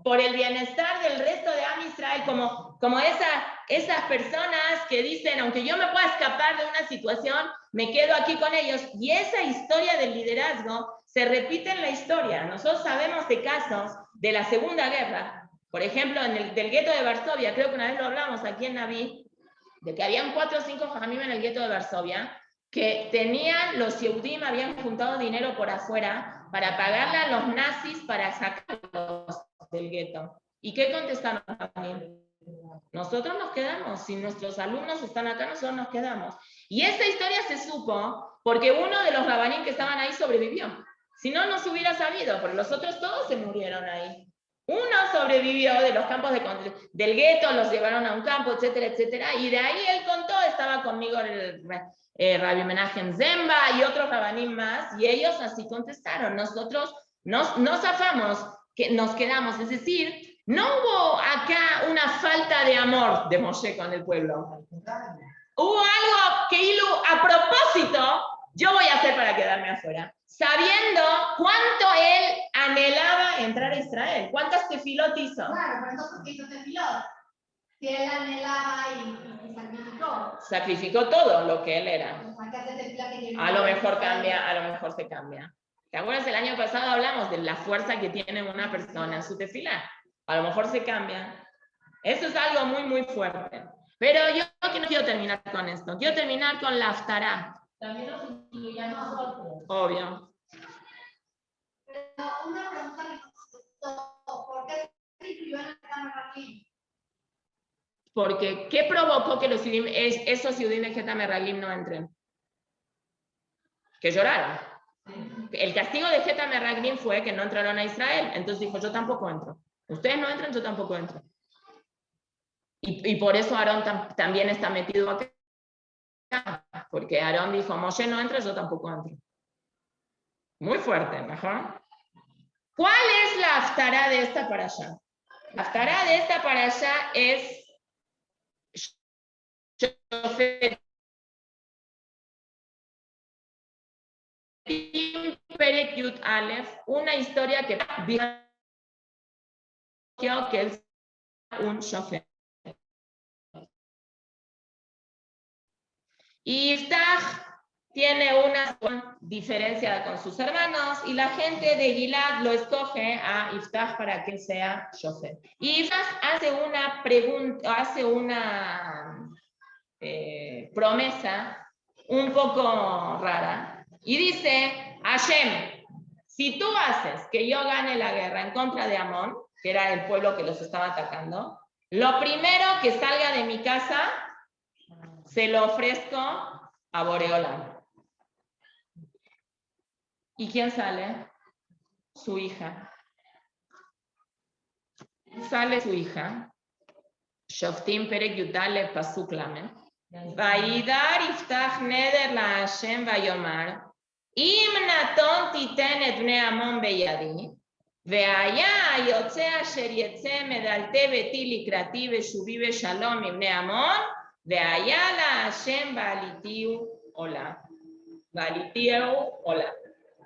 por el bienestar del resto de Am Israel, como esas personas que dicen, aunque yo me pueda escapar de una situación, me quedo aquí con ellos. Y esa historia del liderazgo se repite en la historia. Nosotros sabemos de casos de la Segunda Guerra, por ejemplo, del gueto de Varsovia, creo que una vez lo hablamos aquí en Naví, de que habían 4 o 5 jajamim en el gueto de Varsovia, que los Yehudim habían juntado dinero por afuera para pagarle a los nazis para sacarlos del gueto. ¿Y qué contestaron también? Nosotros nos quedamos, si nuestros alumnos están acá, nosotros nos quedamos. Y esta historia se supo porque uno de los rabanín que estaban ahí sobrevivió. Si no, no se hubiera sabido, porque los otros todos se murieron ahí. Uno sobrevivió de los campos del gueto, los llevaron a un campo, etcétera, etcétera, y de ahí él contó, estaba conmigo el Rabbi Menachem Zemba y otros rabanín más, y ellos así contestaron. Nosotros no zafamos, que nos quedamos, es decir, no hubo acá una falta de amor de Moshe con el pueblo. Hubo algo que a propósito, yo voy a hacer para quedarme afuera, sabiendo cuánto él anhelaba entrar a Israel. ¿Cuántas tefilot hizo? Claro, pero entonces, ¿qué hizo tefilot? Si él anhelaba y sacrificó. Sacrificó todo lo que él era. O sea, ¿qué hace tefilá que tiene? A lo mejor cambia, a lo mejor se cambia. ¿Te acuerdas? El año pasado hablamos de la fuerza que tiene una persona en su tefilá. A lo mejor se cambia. Eso es algo muy, muy fuerte. Pero yo no quiero terminar con esto. Quiero terminar con la haftará. También nos incluye a nosotros. Obvio. Pero una pregunta que no contestó, ¿por qué se incluyó en el Geta Meraglim? Porque, ¿qué provocó que esos Yudim de Geta Meraglim no entren? Que lloraron. El castigo de Geta Meraglim fue que no entraron a Israel. Entonces dijo, yo tampoco entro. Ustedes no entran, yo tampoco entro. Y por eso Aarón también está metido acá. Porque Aarón dijo, Moshe no entra, yo tampoco entro. Muy fuerte, mejor. ¿Cuál es la haftará de esta parashá? La haftará de esta parashá es Perek Yud Aleph, una historia que dijo que él un shofet. Y Iftach tiene una diferencia con sus hermanos y la gente de Gilad lo escoge a Iftach para que sea shofet. Y Iftach hace una pregunta, hace una promesa un poco rara y dice, Hashem, si tú haces que yo gane la guerra en contra de Amón, que era el pueblo que los estaba atacando, lo primero que salga de mi casa se lo ofrezco a Boreolam. ¿Y quién sale? Su hija. Sale su hija. Shoftim Perek Yudale Pasuk Lamed. Vaidar Iftach Neder la Hashem Vayomar. Im naton titen et bnei Amon beyadi. והיה היוצא אשר יצא מדלתי ביתי לקראתי ושובי בשלום מבני עמון, והיה לה השם בעליתיהו עולה. בעליתיהו עולה.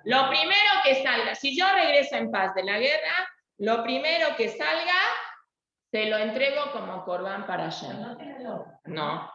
Lo primero que salga, si yo regreso en paz de la guerra, lo primero que salga, se lo entrego como corbán para Hashem. No.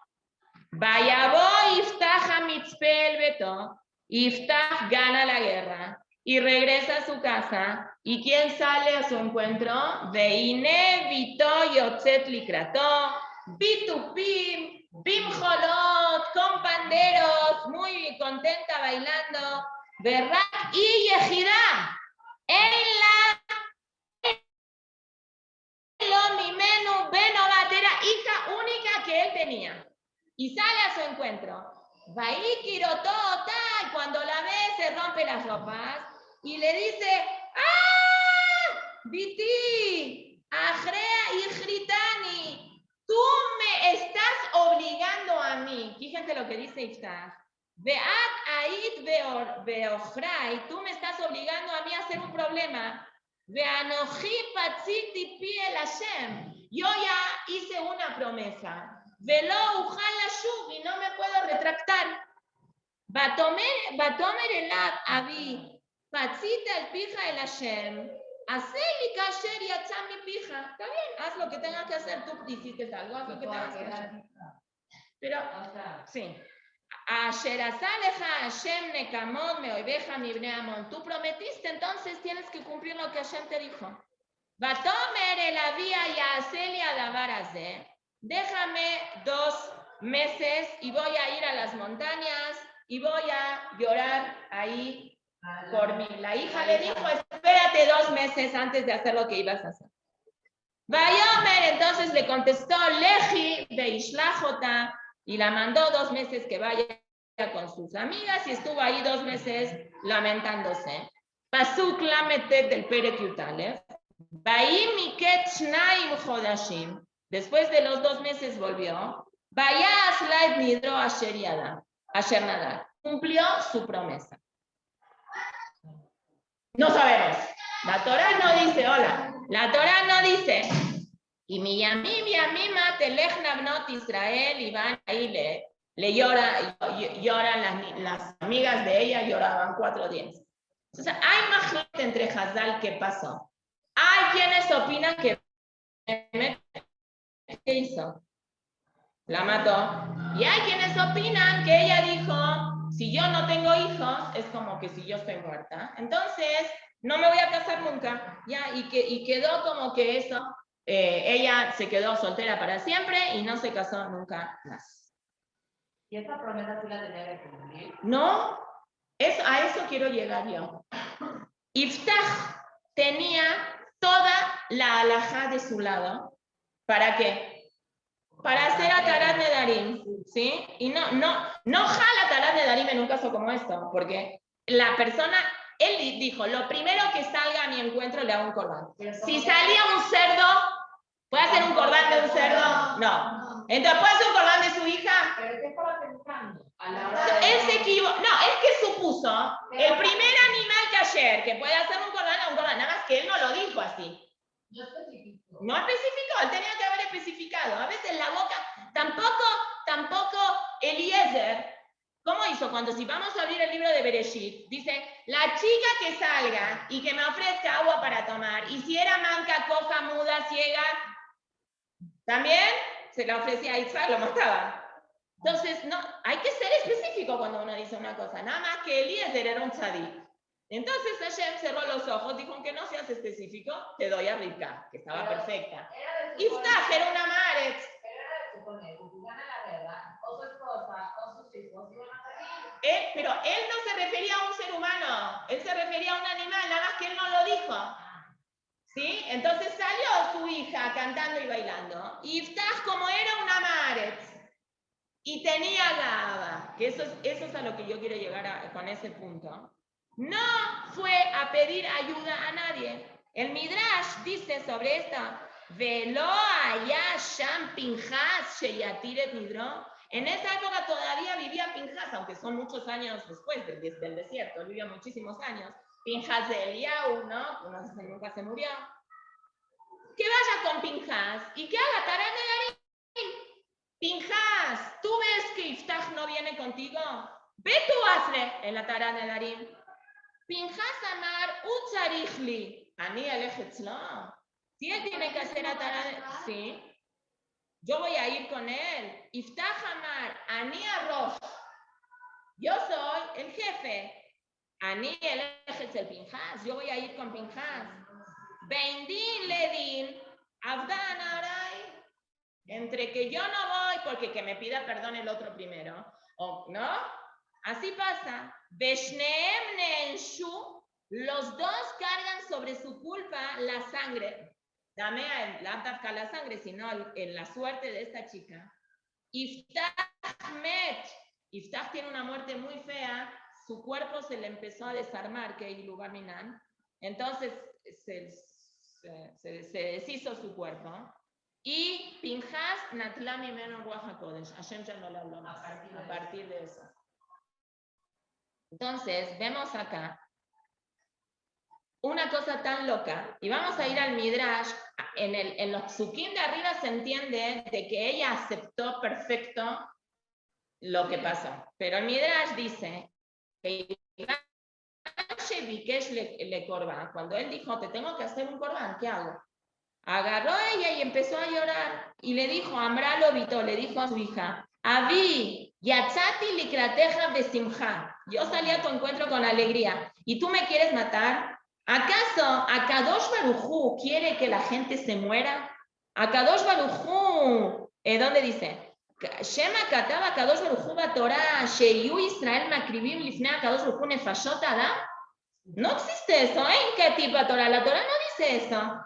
Vayabó Iftach a Mitzpe el Beto, Iftach gana la guerra. Y regresa a su casa. ¿Y quién sale a su encuentro? Veine vito yotzet likrato, bitupim, bimjolot, con panderos, muy contenta bailando. Berrak y yejirá. En la Lomimenu Benovat era hija única que él tenía. Y sale a su encuentro. Vaikirotota, y cuando la ve se rompe las ropas y le dice, ¡ah! Viti, Ajrea y Gritani, tú me estás obligando a mí. Fíjense lo que dice Iftach. Veat ait beochrai, tú me estás obligando a mí a hacer un problema. Veanoji patziti pi el Hashem. Yo ya hice una promesa. Velo ujala shuv, y no me puedo retractar. Batomer elab avi, patzita el pija el Hashem. Haceli kasher yatza mi pija. Está bien, haz lo que tengas que hacer. Tú hiciste algo, haz lo que tengas que hacer. Pero, sí. Asher asaleja Hashem nekamot meoibeja mi bnei Amon. Tú prometiste, entonces tienes que cumplir lo que Hashem te dijo. Batomer el avia yaseli adavar azeh. Déjame 2 meses y voy a ir a las montañas y voy a llorar ahí por mí. La hija le dijo, espérate 2 meses antes de hacer lo que ibas a hacer. Vayomer, entonces le contestó, Leji Beishlajota, y la mandó 2 meses que vaya con sus amigas, y estuvo ahí 2 meses lamentándose. Pasuk Lametet del Perek Yutalev. Vaim Miket Shnaim Chodashim. Después de los 2 meses volvió. Vayas Laed Nidro Asher Nadar. Cumplió su promesa. No sabemos. La Torah no dice, hola. La Torah no dice. Y Miyamim Yamima Telech Nabnot Israel, y van ahí le lloran las amigas de ella, lloraban 4 días. Entonces, hay más gente entre Hazal que pasó. Hay quienes opinan que ¿qué hizo? La mató. Y hay quienes opinan que ella dijo, si yo no tengo hijos, es como que si yo estoy muerta. Entonces, no me voy a casar nunca. Ya, y quedó como que eso, ella se quedó soltera para siempre y no se casó nunca más. ¿Y esta promesa sí la tenía que cumplir? No, a eso quiero llegar yo. Iftach tenía toda la alajá de su lado. ¿Para qué? Para hacer Atarat Nedarim, ¿sí? Y no jala Atarat Nedarim en un caso como esto, porque la persona, él dijo, lo primero que salga a mi encuentro le hago un corbán. Si salía un cerdo, ¿puede hacer un corbán de un cerdo? No. Entonces, ¿puede hacer un corbán de su hija? ¿Pero qué estaba pensando? A la hora de... Él se equivocó. No, es que supuso el primer animal kasher que puede hacer un corbán a un corbán, nada más que él no lo dijo así. No especificó. No especificó, él tenía que haber especificado. A veces la boca, tampoco Eliezer, ¿cómo hizo? Cuando si vamos a abrir el libro de Bereshit, dice, la chica que salga y que me ofrezca agua para tomar, y si era manca, coja, muda, ciega, también se la ofrecía a Isaac, lo mataba. Entonces, no, hay que ser específico cuando uno dice una cosa, nada más que Eliezer era un tzadik. Entonces Hashem cerró los ojos, dijo, aunque no seas específico, te doy a Rivka, que estaba perfecta. Iftach era una Maretz. Pero era de suponer, que si gana la guerra, o su esposa, o sus hijos, iban a salir. Pero él no se refería a un ser humano, él se refería a un animal, nada más que él no lo dijo. ¿Sí? Entonces salió su hija cantando y bailando. Iftach, como era una Maretz, y tenía Gaba, que eso es a lo que yo quiero llegar con ese punto. No fue a pedir ayuda a nadie. El Midrash dice sobre esta, Velo allá Sham Pinchas Sheyatiret Nidro. En esa época todavía vivía Pinchas, aunque son muchos años después del desierto, vivía muchísimos años. Pinchas de Eliyahu, ¿no? Nunca se murió. Que vaya con Pinchas y que haga Tarat Nedarim. Pinchas, ¿tú ves que Iftach no viene contigo? Ve tú, hazle en la Tarat Nedarim. Pinchas Amar Utzarichli. Ani Alejetzlo. Si él tiene que hacer Atarat, sí. Yo voy a ir con él. Iftach Amar, Ani Arroz. Yo soy el jefe. Ani Alejetzel Pinchas. Yo voy a ir con Pinchas. Beindin Ledin. Avdan Aray. Entre que yo no voy porque que me pida perdón el otro primero. ¿O no? Así pasa. Beshneem Neenshu, los dos cargan sobre su culpa la sangre. Dame la sangre, sino en la suerte de esta chica. Iftach Met. Iftach tiene una muerte muy fea. Su cuerpo se le empezó a desarmar, que es lugar Minan. Entonces se deshizo su cuerpo. Y Pinchas Natlami Menon Ruach HaKodesh. Hashem ya no le habló más a partir de eso. Entonces, vemos acá una cosa tan loca, y vamos a ir al Midrash, en los psukim de arriba se entiende de que ella aceptó perfecto lo que pasó, pero el Midrash dice que cuando él dijo, te tengo que hacer un corbán, ¿qué hago? Agarró a ella y empezó a llorar, y le dijo, Amra lo evitó, le dijo a su hija, Avi, yatzati likrateja besimcha. Yo salí a tu encuentro con alegría. ¿Y tú me quieres matar? ¿Acaso Akadosh Baruj Hu quiere que la gente se muera? Akadosh Baruj Hu, ¿dónde dice? Shema kataba Akadosh Baruj Hu batorah sheyu Israel makrivim lifnei Akadosh Baruj Hu nefashot adam. No existe eso, ¿eh? ¿Qué tipo de Torah? La Torah no dice eso.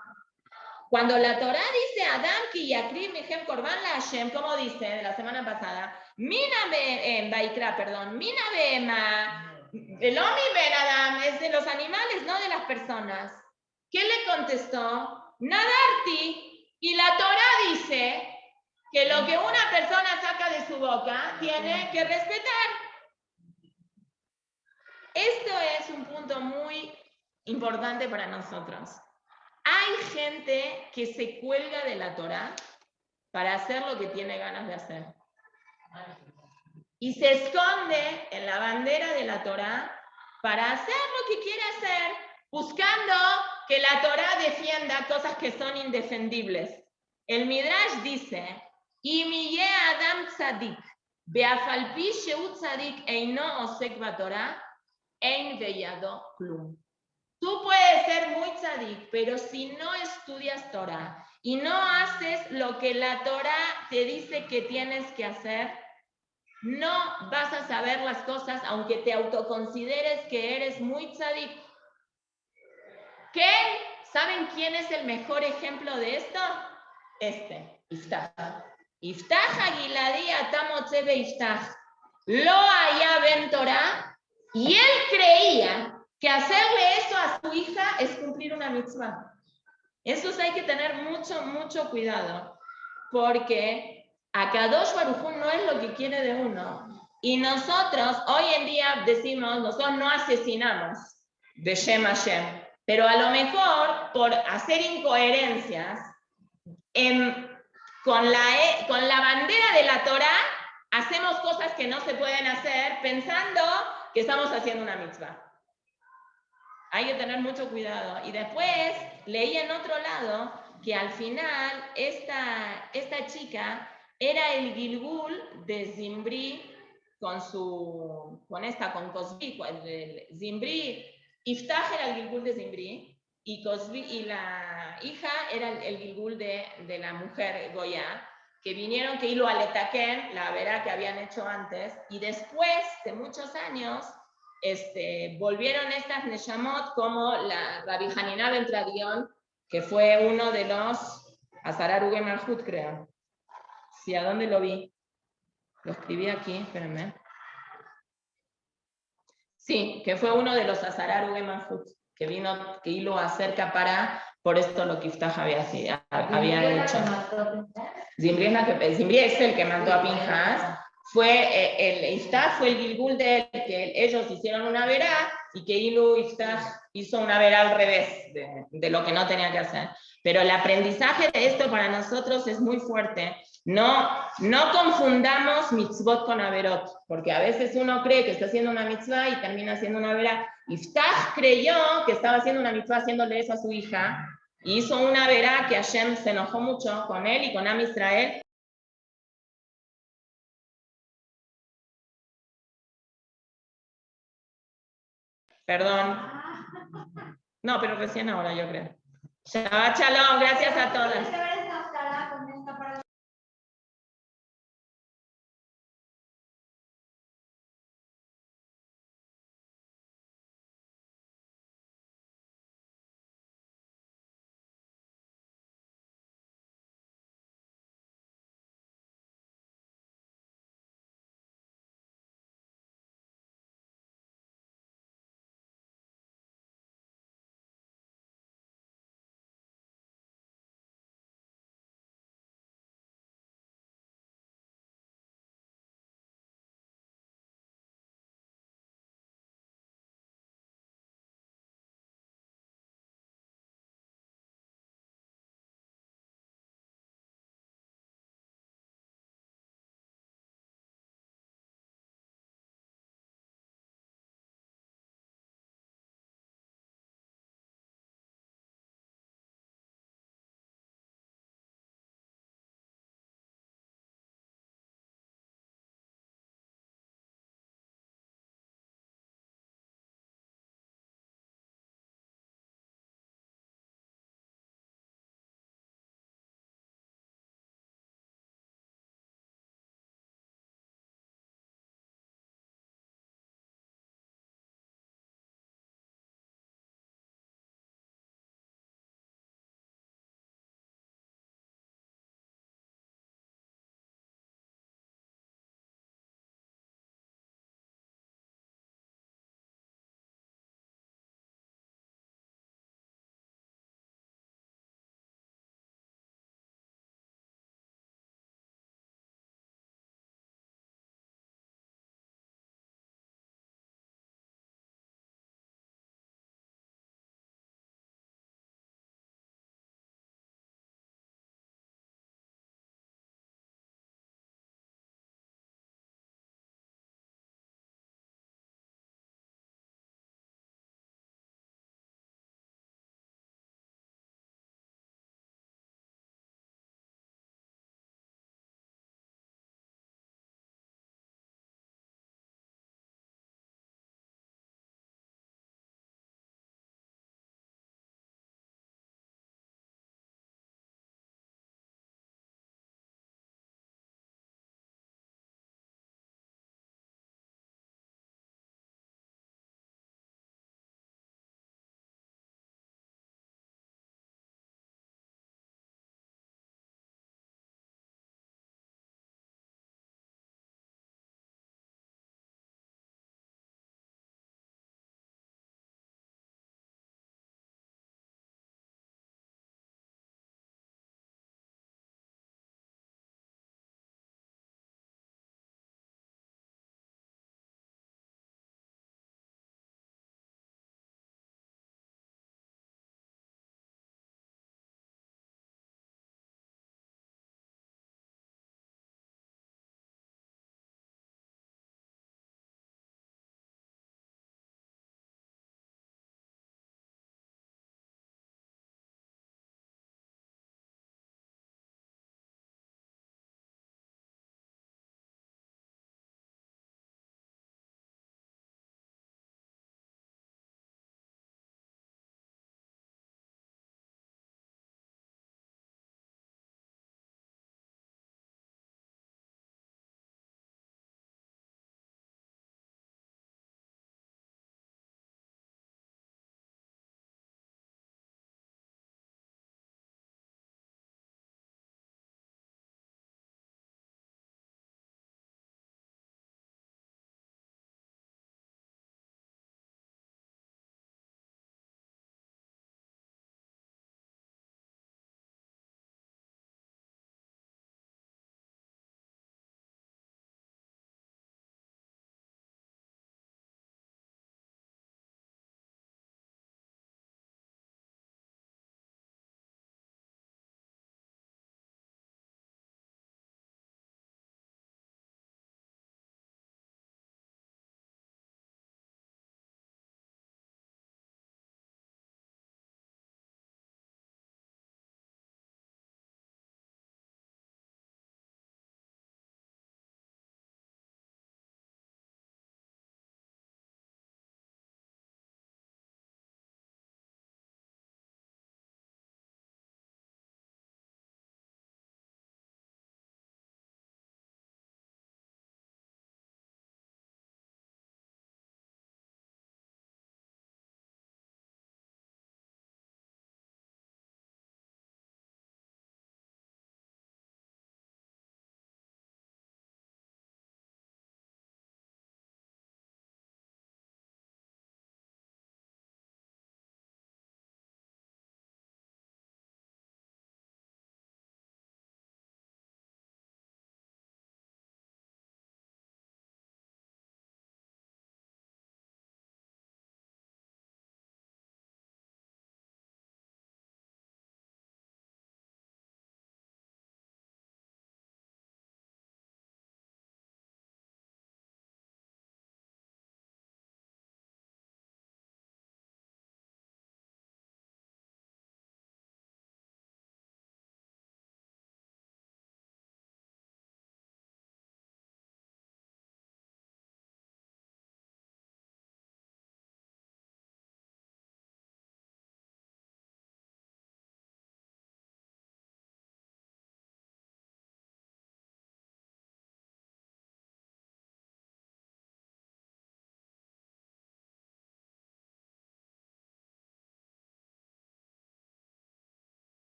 cuando la Torá dice Adam ki yakriv michem korban la Hashem, como dice de la semana pasada, Mina en Baikra, perdón, Mina Bema, Velomi Ben Adam, es de los animales, no de las personas. ¿Qué le contestó? Nadarti, y la Torá dice que lo que una persona saca de su boca tiene que respetar. Esto es un punto muy importante para nosotros. Hay gente que se cuelga de la Torá para hacer lo que tiene ganas de hacer. Y se esconde en la bandera de la Torá para hacer lo que quiere hacer, buscando que la Torá defienda cosas que son indefendibles. El Midrash dice, "Imiye Adam tzadik, beafalpi sheu tzadik eino osek batorá, ein beyado klum." Tú puedes ser muy tzadik, pero si no estudias Torah y no haces lo que la Torah te dice que tienes que hacer, no vas a saber las cosas aunque te autoconsideres que eres muy tzadik. ¿Saben quién es el mejor ejemplo de esto? Iftach. Iftach Agiladi Atamotze Beiftach. Lo haya ben Torah, y él creía que hacerle eso a su hija es cumplir una mitzvah. Eso hay que tener mucho cuidado, porque Akadosh Baruj Hu no es lo que quiere de uno. Y nosotros, hoy en día decimos, nosotros no asesinamos de Shem Hashem, pero a lo mejor por hacer incoherencias con la bandera de la Torá, hacemos cosas que no se pueden hacer pensando que estamos haciendo una mitzvah. Hay que tener mucho cuidado. Y después leí en otro lado que al final esta chica era el Gilgul de Zimbri con Cosbi. Zimbri, Iftach era el Gilgul de Zimbri y la hija era el Gilgul de la mujer Goya, que vinieron que hilo aletaken, la verá que habían hecho antes, y después de muchos años volvieron estas Neshamot como la Rabbi Hanina ben Tradión, que fue uno de los Azarar Uge Malhut, creo. Sí, ¿a dónde lo vi? Lo escribí aquí, espérenme. Sí, que fue uno de los Azarar Uge Malhut, que vino, que hilo acerca por esto lo que Iftach había hecho. Zimbri es el que mandó a Pinhas. Iftach fue el Gilgul de él, que ellos hicieron una verá y que Iftach hizo una verá al revés de lo que no tenía que hacer. Pero el aprendizaje de esto para nosotros es muy fuerte. No confundamos mitzvot con averot, porque a veces uno cree que está haciendo una mitzvah y termina haciendo una verá. Iftach creyó que estaba haciendo una mitzvah haciéndole eso a su hija y hizo una verá que Hashem se enojó mucho con él y con Am Israel. Perdón. No, pero recién ahora yo creo. Shabbat Shalom, gracias a todas.